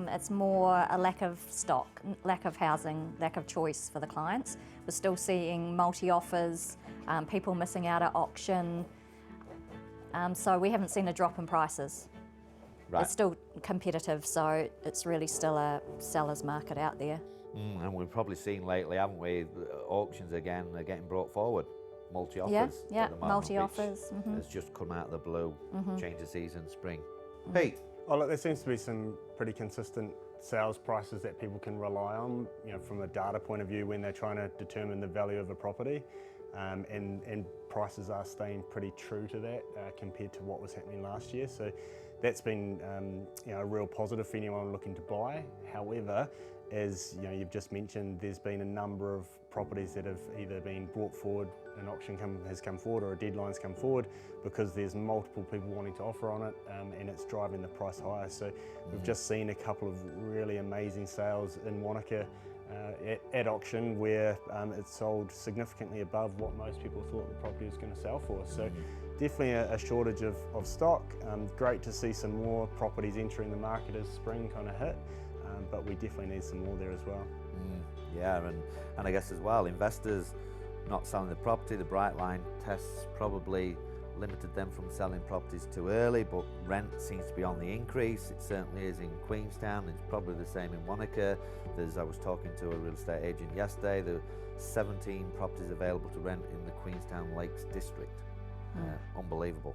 it's more a lack of stock, lack of housing, lack of choice for the clients. We're still seeing multi-offers, people missing out at auction. So we haven't seen a drop in prices. Right. It's still competitive, so it's really still a seller's market out there. And we've probably seen lately, haven't we, auctions again are getting brought forward. Multi-offers Yeah, at the moment, multi-offers. which has just come out of the blue, change of season, spring. Pete? Oh, look, there seems to be some pretty consistent sales prices that people can rely on, you know, from a data point of view when they're trying to determine the value of a property. And prices are staying pretty true to that compared to what was happening last year. So that's been you know, a real positive for anyone looking to buy. However, as you know, you've just mentioned, there's been a number of properties that have either been brought forward, an auction has come forward, or a deadline's come forward because there's multiple people wanting to offer on it, and it's driving the price higher. So we've just seen a couple of really amazing sales in Wanaka at auction where it's sold significantly above what most people thought the property was going to sell for. So definitely a shortage of stock. Great to see some more properties entering the market as spring kind of hit, but we definitely need some more there as well. Yeah, and I guess as well, investors not selling the property, the Bright Line tests probably limited them from selling properties too early, but rent seems to be on the increase. It certainly is in Queenstown. It's probably the same in Wanaka. I was talking to a real estate agent yesterday. There are 17 properties available to rent in the Queenstown Lakes district. Unbelievable.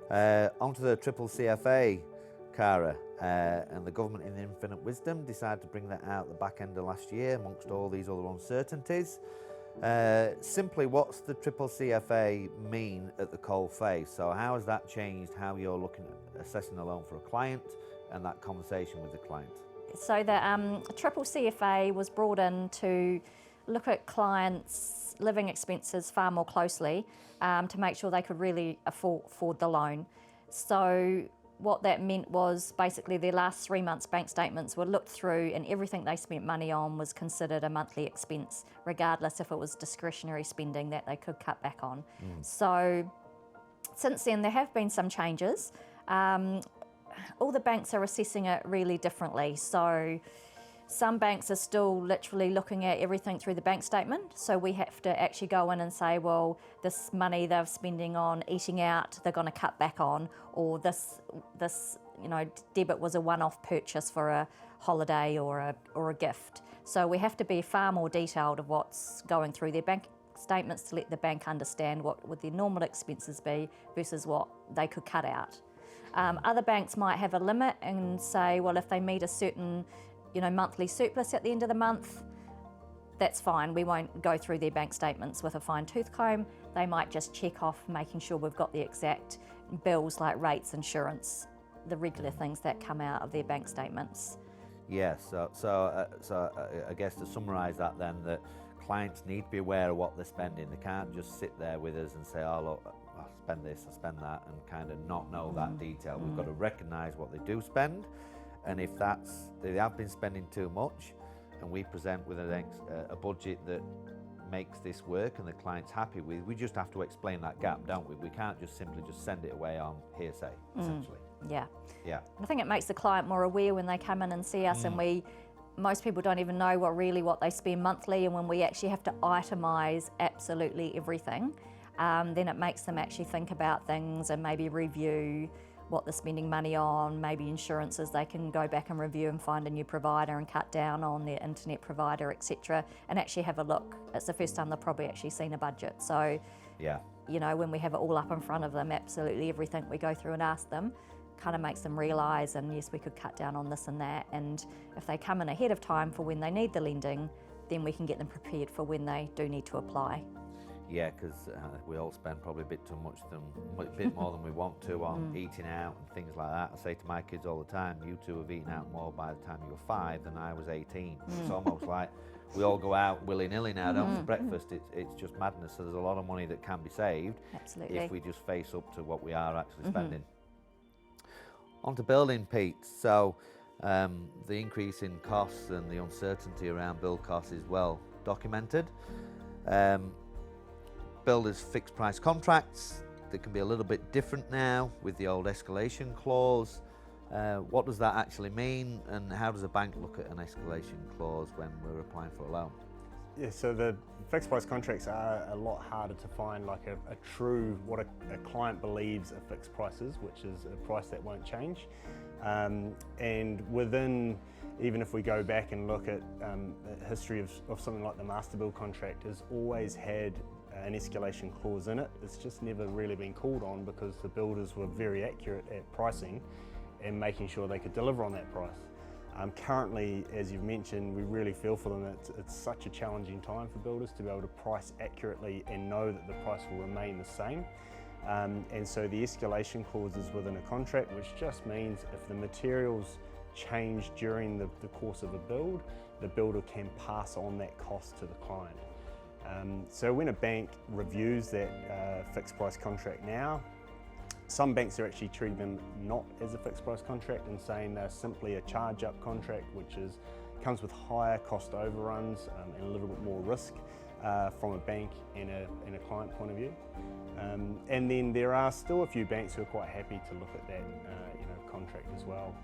Onto the triple CFA, Cara, and the government in infinite wisdom decided to bring that out at the back end of last year amongst all these other uncertainties. Simply, what's the triple CFA mean at the coalface? So how has that changed how you're looking at assessing a loan for a client and that conversation with the client? So the triple CFA was brought in to look at clients' living expenses far more closely to make sure they could really afford the loan. So what that meant was basically their last 3 months' bank statements were looked through, and everything they spent money on was considered a monthly expense, regardless if it was discretionary spending that they could cut back on. So since then, there have been some changes. All the banks are assessing it really differently. So some banks are still literally looking at everything through the bank statement. So we have to actually go in and say, well, this money they're spending on eating out, they're going to cut back on, or this debit was a one-off purchase for a holiday or a gift. So we have to be far more detailed of what's going through their bank statements to let the bank understand what would their normal expenses be versus what they could cut out. Other banks might have a limit and say, well, if they meet a certain monthly surplus at the end of the month, that's fine. We won't go through their bank statements with a fine-tooth comb. They might just check off making sure we've got the exact bills like rates, insurance, the regular things that come out of their bank statements. Yes, so I guess to summarise that then, that clients need to be aware of what they're spending. They can't just sit there with us and say, oh look, I spend this, I spend that, and kind of not know that detail. We've got to recognise what they do spend, and if they have been spending too much, and we present with a budget that makes this work and the client's happy with, we just have to explain that gap, don't we? We can't just simply just send it away on hearsay, essentially. Yeah. Yeah. I think it makes the client more aware when they come in and see us, and most people don't even know what they spend monthly, and when we actually have to itemise absolutely everything, then it makes them actually think about things and maybe review what they're spending money on, maybe insurances they can go back and review and find a new provider and cut down on their internet provider, etc., and actually have a look. It's the first time they've probably actually seen a budget. So, yeah, you know, when we have it all up in front of them, absolutely everything we go through and ask them kind of makes them realise, and yes, we could cut down on this and that. And if they come in ahead of time for when they need the lending, then we can get them prepared for when they do need to apply. Yeah, because we all spend probably a bit bit more than we want to on eating out and things like that. I say to my kids all the time, you two have eaten out more by the time you were 5 than I was 18. It's almost like we all go out willy-nilly now, don't we, for breakfast. It's just madness. So there's a lot of money that can be saved if we just face up to what we are actually spending. On to building, Pete. So the increase in costs and the uncertainty around build costs is well documented. Builders fixed price contracts, they can be a little bit different now with the old escalation clause. What does that actually mean, and how does a bank look at an escalation clause when we're applying for a loan? Yeah, so the fixed price contracts are a lot harder to find, like a true, what a client believes a fixed price is, which is a price that won't change. And within, even if we go back and look at the history of something like the master build contract, has always had an escalation clause in it. It's just never really been called on because the builders were very accurate at pricing and making sure they could deliver on that price. Currently, as you've mentioned, we really feel for them. It's such a challenging time for builders to be able to price accurately and know that the price will remain the same. And so the escalation clause is within a contract, which just means if the materials change during the course of a build, the builder can pass on that cost to the client. So when a bank reviews that fixed price contract now, some banks are actually treating them not as a fixed price contract and saying they're simply a charge up contract, which comes with higher cost overruns and a little bit more risk from a bank and a client point of view. And then there are still a few banks who are quite happy to look at that contract as well.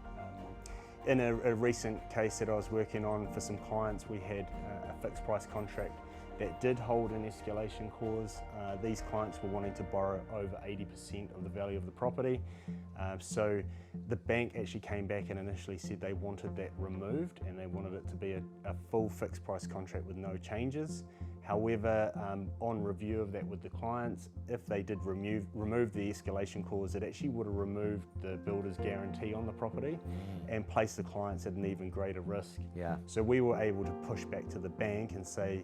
In a recent case that I was working on for some clients, we had a fixed price contract that did hold an escalation clause. These clients were wanting to borrow over 80% of the value of the property. So the bank actually came back and initially said they wanted that removed and they wanted it to be a full fixed price contract with no changes. However, on review of that with the clients, if they did remove the escalation clause, it actually would have removed the builder's guarantee on the property and placed the clients at an even greater risk. Yeah. So we were able to push back to the bank and say,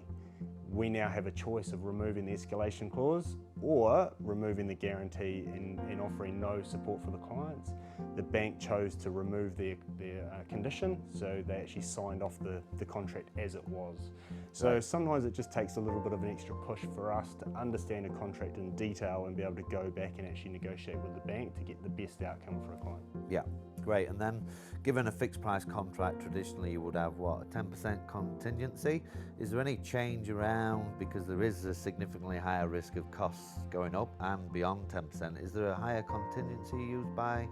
we now have a choice of removing the escalation clause or removing the guarantee and offering no support for the clients. The bank chose to remove their condition, so they actually signed off the contract as it was. So sometimes it just takes a little bit of an extra push for us to understand a contract in detail and be able to go back and actually negotiate with the bank to get the best outcome for a client. Yeah, great. And then given a fixed price contract, traditionally you would have what, a 10% contingency. Is there any change around, because there is a significantly higher risk of costs going up and beyond 10%, is there a higher contingency used by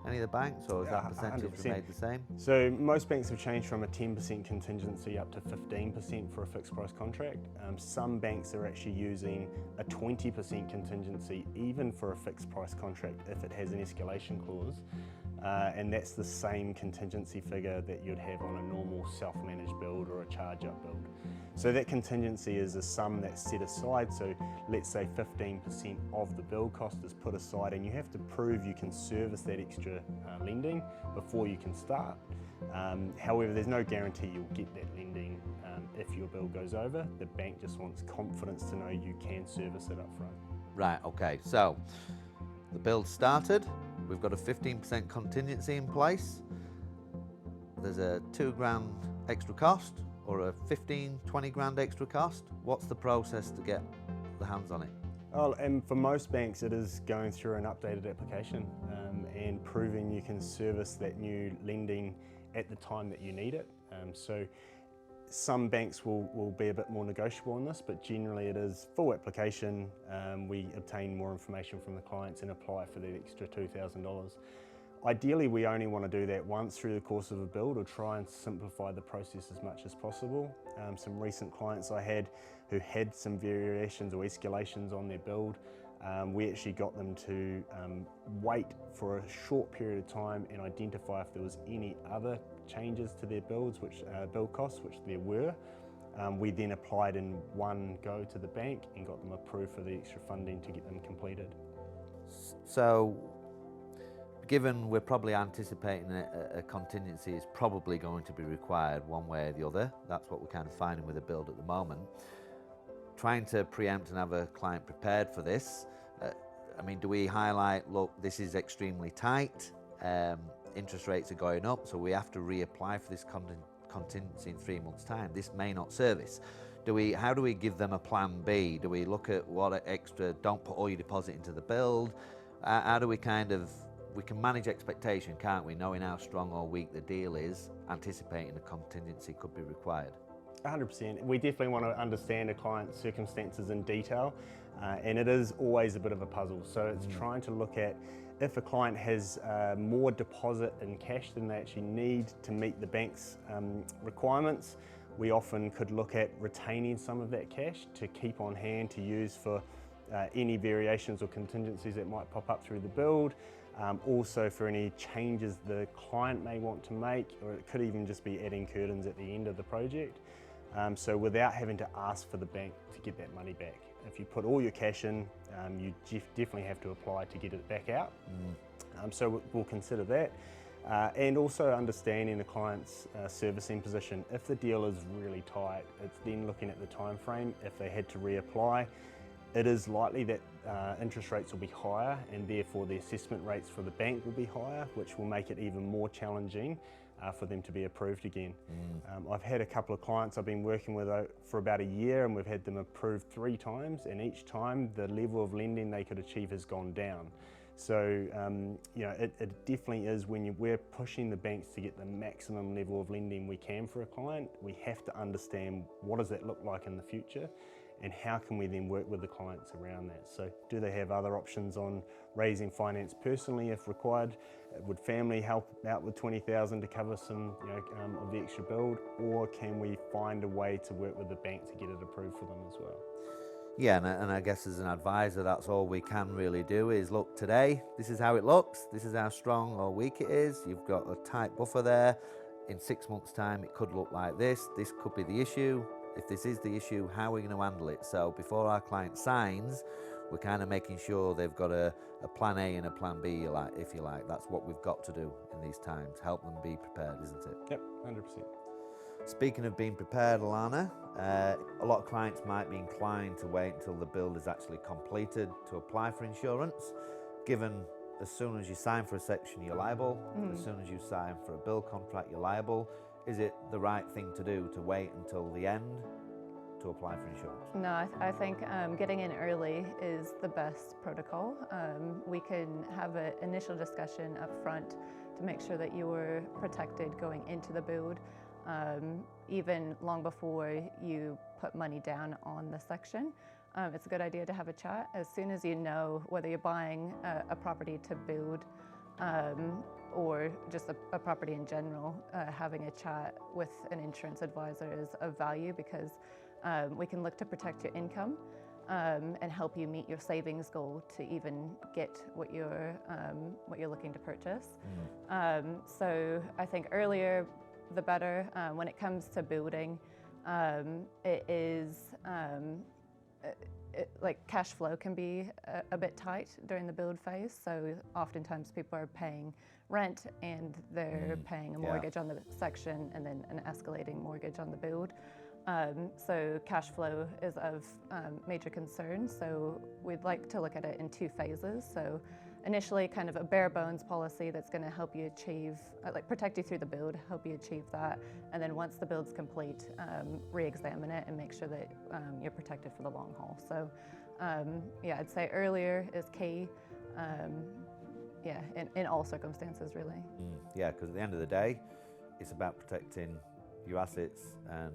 any of the banks, or is that percentage 100%. remained the same? So most banks have changed from a 10% contingency up to 15% for a fixed price contract. Some banks are actually using a 20% contingency even for a fixed price contract if it has an escalation clause. And that's the same contingency figure that you'd have on a normal self-managed build or a charge-up build. So that contingency is a sum that's set aside. So let's say 15% of the build cost is put aside, and you have to prove you can service that extra lending before you can start. However, there's no guarantee you'll get that lending if your build goes over. The bank just wants confidence to know you can service it up front. Right, okay, so the build started, we've got a 15% contingency in place, there's a £2,000 extra cost, or a 20 grand extra cost. What's the process to get the hands on it? Oh, and for most banks it is going through an updated application and proving you can service that new lending at the time that you need it. So Some banks will be a bit more negotiable on this, but generally it is full application. We obtain more information from the clients and apply for the extra $2,000. Ideally, we only want to do that once through the course of a build, or try and simplify the process as much as possible. Some recent clients I had who had some variations or escalations on their build, we actually got them to wait for a short period of time and identify if there was any other changes to their build costs, which there were. We then applied in one go to the bank and got them approved for the extra funding to get them completed. So, given we're probably anticipating a contingency is probably going to be required one way or the other, that's what we're kind of finding with the build at the moment. Trying to preempt and have a client prepared for this, I mean, do we highlight, look, this is extremely tight, interest rates are going up, so we have to reapply for this contingency in 3 months' time. This may not service. How do we give them a plan B? Do we look at what extra, don't put all your deposit into the build? How do we we can manage expectation, can't we, knowing how strong or weak the deal is, anticipating a contingency could be required? 100%. We definitely want to understand a client's circumstances in detail, and it is always a bit of a puzzle. So it's trying to look at if a client has more deposit in cash than they actually need to meet the bank's requirements, we often could look at retaining some of that cash to keep on hand to use for any variations or contingencies that might pop up through the build. Also for any changes the client may want to make, or it could even just be adding curtains at the end of the project. So without having to ask for the bank to get that money back. If you put all your cash in, you definitely have to apply to get it back out. So we'll consider that. And also understanding the client's servicing position. If the deal is really tight, it's then looking at the time frame. If they had to reapply, it is likely that interest rates will be higher, and therefore the assessment rates for the bank will be higher, which will make it even more challenging for them to be approved again. I've had a couple of clients I've been working with for about a year, and we've had them approved 3 times, and each time the level of lending they could achieve has gone down. So you know, it definitely is, when we're pushing the banks to get the maximum level of lending we can for a client, we have to understand what does that look like in the future, and how can we then work with the clients around that. So do they have other options on raising finance personally if required? Would family help out with $20,000 to cover some of the extra build, or can we find a way to work with the bank to get it approved for them as well? Yeah, and I guess as an advisor, that's all we can really do is look, today, this is how it looks, this is how strong or weak it is, you've got a tight buffer there, in 6 months' time it could look like this could be the issue. If this is the issue, how are we going to handle it? So before our client signs, we're kind of making sure they've got a plan A and a plan B, if you like. That's what we've got to do in these times. Help them be prepared, isn't it? Yep, 100%. Speaking of being prepared, Allanah, a lot of clients might be inclined to wait until the build is actually completed to apply for insurance, given as soon as you sign for a section, you're liable. As soon as you sign for a build contract, you're liable. Is it the right thing to do to wait until the end to apply for insurance? No, I think getting in early is the best protocol. We can have an initial discussion up front to make sure that you're protected going into the build, even long before you put money down on the section. It's a good idea to have a chat as soon as you know whether you're buying a property to build or just a property in general. Having a chat with an insurance advisor is of value, because we can look to protect your income and help you meet your savings goal to even get what you're looking to purchase. So I think earlier the better. When it comes to building, it is like cash flow can be a bit tight during the build phase. So oftentimes people are paying rent and they're paying a mortgage on the section and then an escalating mortgage on the build. So cash flow is of major concern. So we'd like to look at it in 2 phases. So initially kind of a bare bones policy that's going to help you achieve, like protect you through the build, help you achieve that. And then once the build's complete, re-examine it and make sure that you're protected for the long haul. So yeah, I'd say earlier is key. Yeah, in all circumstances, really. Yeah, because at the end of the day, it's about protecting your assets and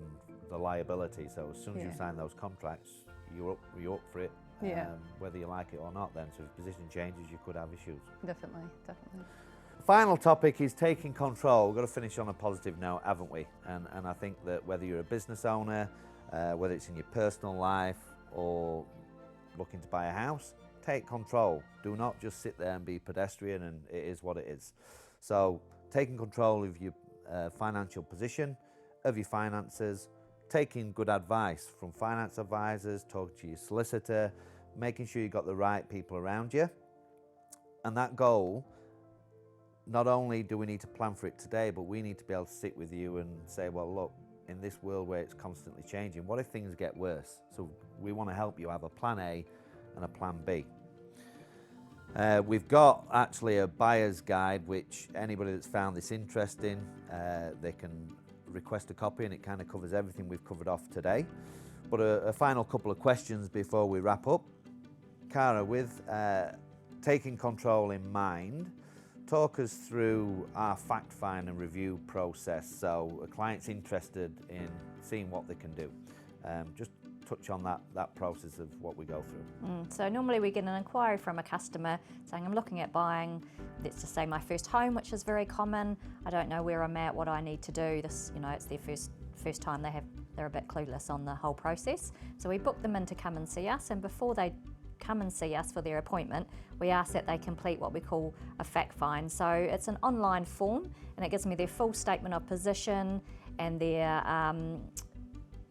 the liability. So as soon as you Yeah. sign those contracts, you're up for it, Yeah. whether you like it or not then. So if position changes, you could have issues. Definitely, definitely. Final topic is taking control. We've got to finish on a positive note, haven't we? And I think that whether you're a business owner, whether it's in your personal life or looking to buy a house, take control. Do not just sit there and be pedestrian and it is what it is. So taking control of your financial position, of your finances, taking good advice from finance advisors, talking to your solicitor, making sure you've got the right people around you. And that goal, not only do we need to plan for it today, but we need to be able to sit with you and say, well, look, in this world where it's constantly changing, what if things get worse? So we want to help you have a plan A and a plan B. We've got actually a buyer's guide, which anybody that's found this interesting, they can request a copy, and it kind of covers everything we've covered off today. But a final couple of questions before we wrap up. Cara, with taking control in mind, talk us through our fact find and review process. So a client's interested in seeing what they can do. Just touch on that process of what we go through. So normally we get an inquiry from a customer saying, I'm looking at buying, let's just say my first home, which is very common. I don't know where I'm at, what I need to do. This, it's their first time. They're a bit clueless on the whole process. So we book them in to come and see us, and before they come and see us for their appointment, we ask that they complete what we call a fact find. So it's an online form, and it gives me their full statement of position and their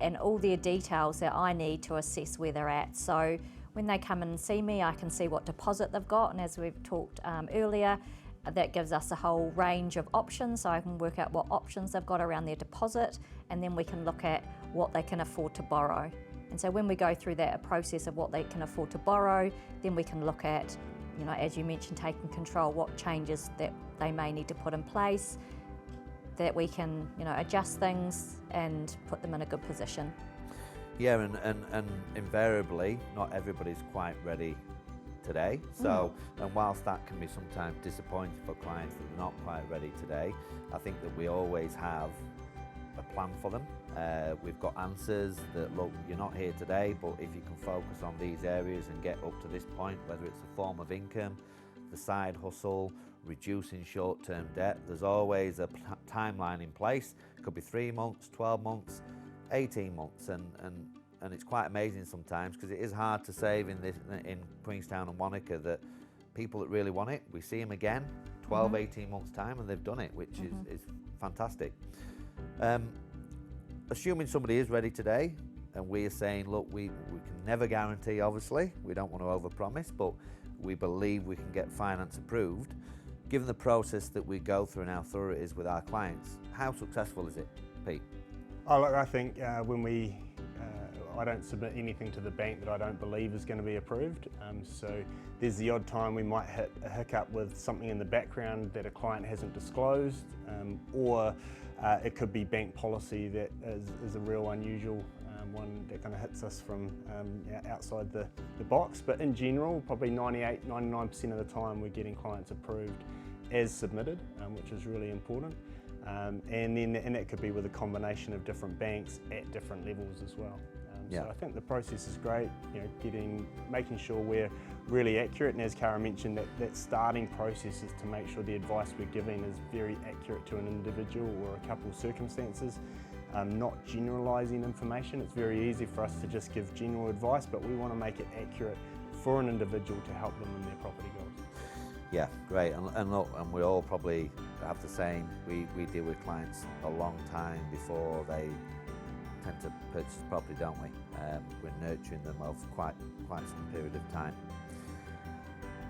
and all their details that I need to assess where they're at. So when they come and see me, I can see what deposit they've got, and as we've talked earlier, that gives us a whole range of options, so I can work out what options they've got around their deposit, and then we can look at what they can afford to borrow. And so when we go through that process of what they can afford to borrow, then we can look at, as you mentioned, taking control, what changes that they may need to put in place, that we can, adjust things and put them in a good position. Yeah, and invariably, not everybody's quite ready today. So, and whilst that can be sometimes disappointing for clients that they're not quite ready today, I think that we always have a plan for them. We've got answers that, look, you're not here today, but if you can focus on these areas and get up to this point, whether it's a form of income, the side hustle, reducing short-term debt, there's always a timeline in place. It could be 3 months, 12 months, 18 months, and it's quite amazing sometimes, because it is hard to save in Queenstown and Wanaka, that people that really want it, we see them again 12, 18 months time, and they've done it, which is fantastic. Assuming somebody is ready today, and we are saying, look, we can never guarantee, obviously, we don't want to overpromise, but we believe we can get finance approved. Given the process that we go through and how thorough it is with our clients, how successful is it, Pete? Oh, look, I think when I don't submit anything to the bank that I don't believe is going to be approved. So there's the odd time we might hit a hiccup with something in the background that a client hasn't disclosed, or it could be bank policy that is a real unusual one that kind of hits us from outside the box. But in general, probably 98–99% of the time we're getting clients approved as submitted, which is really important. And that could be with a combination of different banks at different levels as well. So I think the process is great, making sure we're really accurate, and as Cara mentioned, that starting process is to make sure the advice we're giving is very accurate to an individual or a couple of circumstances, not generalising information. It's very easy for us to just give general advice, but we want to make it accurate for an individual to help them in their property goals. Yeah, great, and look, and we all probably have the same, we deal with clients a long time before they tend to purchase property, don't we? We're nurturing them over quite some period of time.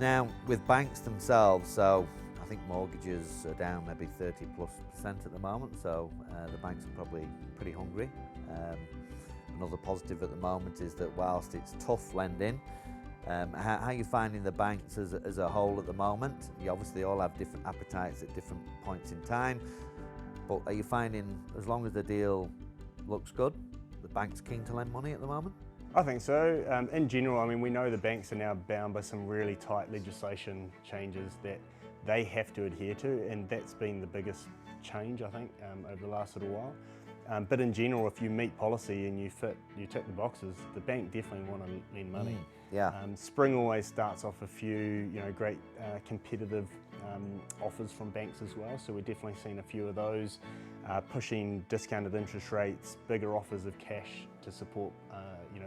Now, with banks themselves, so I think mortgages are down maybe 30+% at the moment, so the banks are probably pretty hungry. Another positive at the moment is that whilst it's tough lending, how are you finding the banks as a whole at the moment? You obviously all have different appetites at different points in time, but are you finding, as long as the deal looks good, the bank's keen to lend money at the moment? I think so. In general, I mean, we know the banks are now bound by some really tight legislation changes that they have to adhere to, and that's been the biggest change, I think, over the last little while. But in general, if you meet policy and you tick the boxes, the bank definitely want to lend money. Yeah. Spring always starts off a few, great competitive offers from banks as well. So we're definitely seeing a few of those, pushing discounted interest rates, bigger offers of cash to support,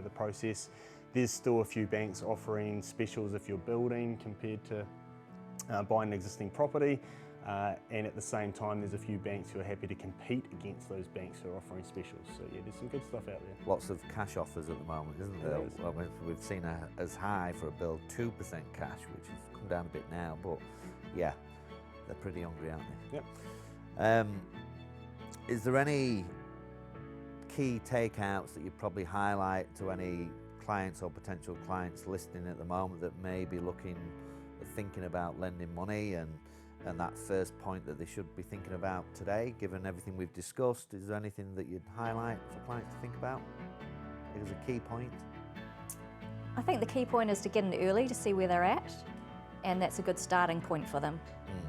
the process. There's still a few banks offering specials if you're building compared to buying an existing property. And at the same time, there's a few banks who are happy to compete against those banks who are offering specials. So yeah, there's some good stuff out there. Lots of cash offers at the moment, isn't there? Well, we've seen as high for a build 2% cash, which has come down a bit now, but yeah, they're pretty hungry, aren't they? Yep. Is there any key takeouts that you'd probably highlight to any clients or potential clients listening at the moment that may be thinking about lending money, and that first point that they should be thinking about today, given everything we've discussed? Is there anything that you'd highlight for clients to think about? It is a key point. I think the key point is to get in early to see where they're at, and that's a good starting point for them,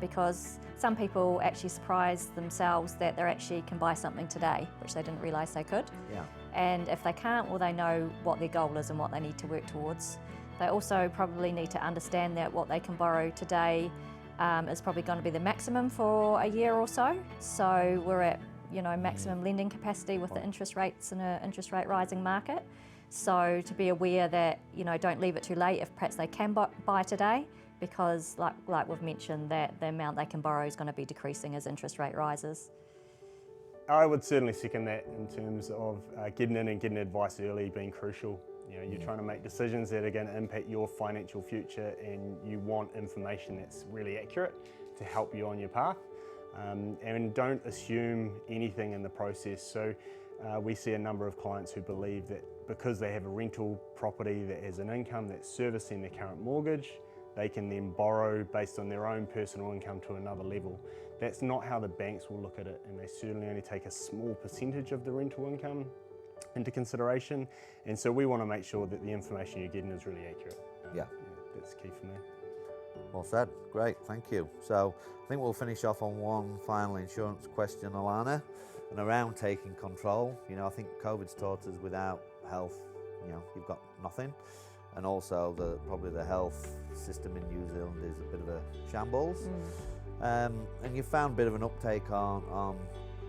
because some people actually surprise themselves that they actually can buy something today, which they didn't realise they could. Yeah. And if they can't, well, they know what their goal is and what they need to work towards. They also probably need to understand that what they can borrow today is probably going to be the maximum for a year or so. So we're at maximum lending capacity with the interest rates in an interest rate rising market. So to be aware that don't leave it too late if perhaps they can buy today, because like we've mentioned, that the amount they can borrow is going to be decreasing as interest rate rises. I would certainly second that in terms of getting in and getting advice early being crucial. You're trying to make decisions that are going to impact your financial future, and you want information that's really accurate to help you on your path. And don't assume anything in the process. So we see a number of clients who believe that because they have a rental property that has an income that's servicing their current mortgage, they can then borrow based on their own personal income to another level. That's not how the banks will look at it, and they certainly only take a small percentage of the rental income into consideration. And so we want to make sure that the information you're getting is really accurate. Yeah. That's key for me. Well said. Great, thank you. So I think we'll finish off on one final insurance question, Allanah, and around taking control. I think COVID's taught us without health, you've got nothing. And also probably the health system in New Zealand is a bit of a shambles. And you found a bit of an uptake on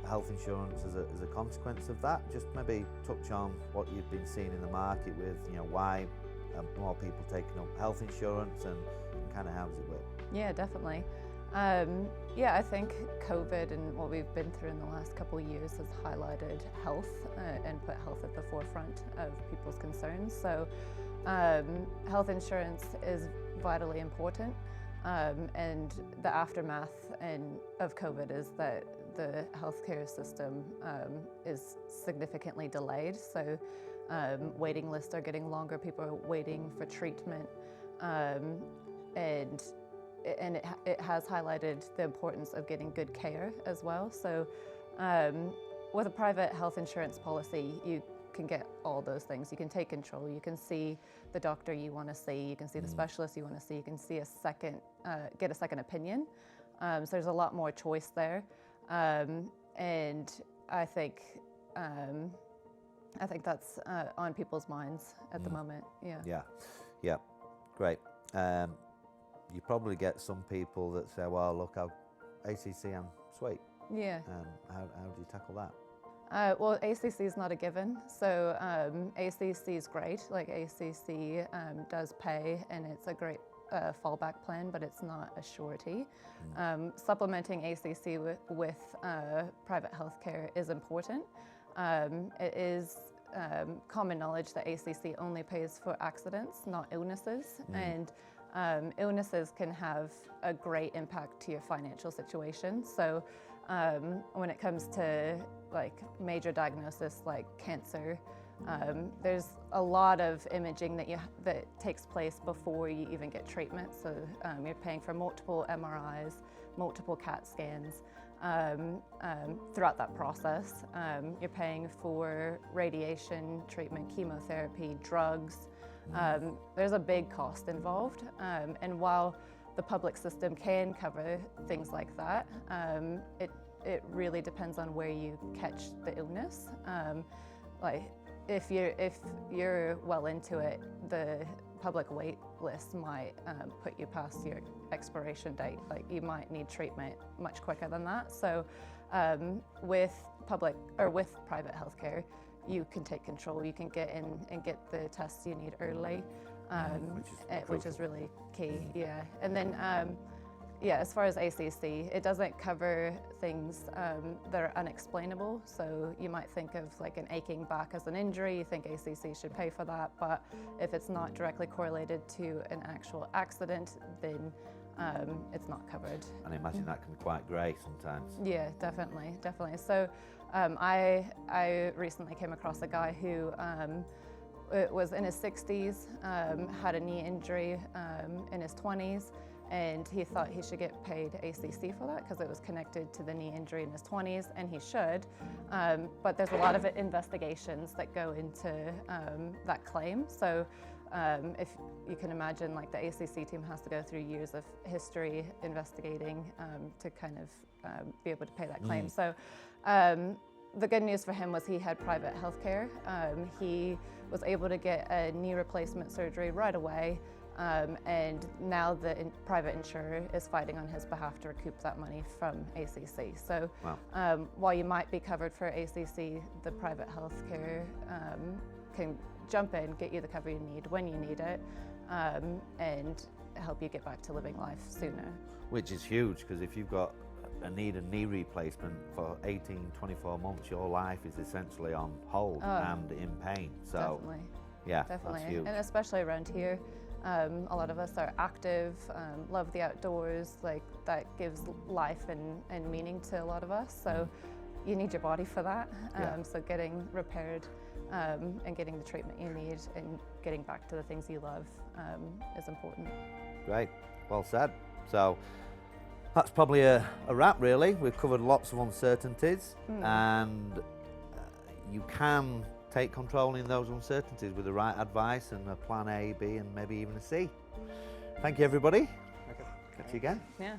health insurance as a consequence of that. Just maybe touch on what you've been seeing in the market with, why more people taking up health insurance, and kind of how does it work? Yeah, definitely. I think COVID and what we've been through in the last couple of years has highlighted health and put health at the forefront of people's concerns. So health insurance is vitally important. And the aftermath of COVID is that the healthcare system is significantly delayed. So waiting lists are getting longer, people are waiting for treatment, and it has highlighted the importance of getting good care as well. So with a private health insurance policy, you can get all those things. You can take control, you can see the doctor you want to see, you can see the specialist you want to see, you can see get a second opinion. So there's a lot more choice there. And I think that's on people's minds at the moment. Yeah, great. You probably get some people that say, well, look, ACC, I'm sweet. Yeah. How do you tackle that? Well, ACC is not a given. So ACC is great. Like ACC does pay, and it's a great fallback plan, but it's not a surety. Supplementing ACC with private healthcare is important. It is common knowledge that ACC only pays for accidents, not illnesses, and illnesses can have a great impact to your financial situation. So when it comes to like major diagnosis like cancer, there's a lot of imaging that takes place before you even get treatment. So you're paying for multiple MRIs, multiple CAT scans throughout that process. You're paying for radiation treatment, chemotherapy, drugs. There's a big cost involved, and while the public system can cover things like that, it really depends on where you catch the illness. Like if you're well into it, the public wait list might put you past your expiration date. Like you might need treatment much quicker than that. So with private healthcare, you can take control. You can get in and get the tests you need early, which is really key. Yeah, and then yeah, as far as ACC, it doesn't cover things that are unexplainable. So you might think of like an aching back as an injury, you think ACC should pay for that, but if it's not directly correlated to an actual accident, then it's not covered. And I imagine that can be quite grey sometimes. Yeah, definitely. So I recently came across a guy who was in his 60s, had a knee injury in his 20s, and he thought he should get paid ACC for that because it was connected to the knee injury in his 20s, and he should. But there's a lot of investigations that go into that claim. So if you can imagine, like the ACC team has to go through years of history investigating to kind of be able to pay that claim. So the good news for him was he had private health care. He was able to get a knee replacement surgery right away. And now the private insurer is fighting on his behalf to recoup that money from ACC. So wow. While you might be covered for ACC, the private health care can jump in, get you the cover you need when you need it, and help you get back to living life sooner. Which is huge, because if you've got a knee replacement for 18, 24 months, your life is essentially on hold and in pain. So definitely. Yeah, definitely. That's huge. And especially around here, a lot of us are active, love the outdoors, like that gives life and meaning to a lot of us. So you need your body for that. So getting repaired and getting the treatment you need and getting back to the things you love is important. Great, well said. So that's probably a wrap, really. We've covered lots of uncertainties, and you can take control in those uncertainties with the right advice and a plan A, B, and maybe even a C. Thank you, everybody. Okay. Catch you again. Yeah.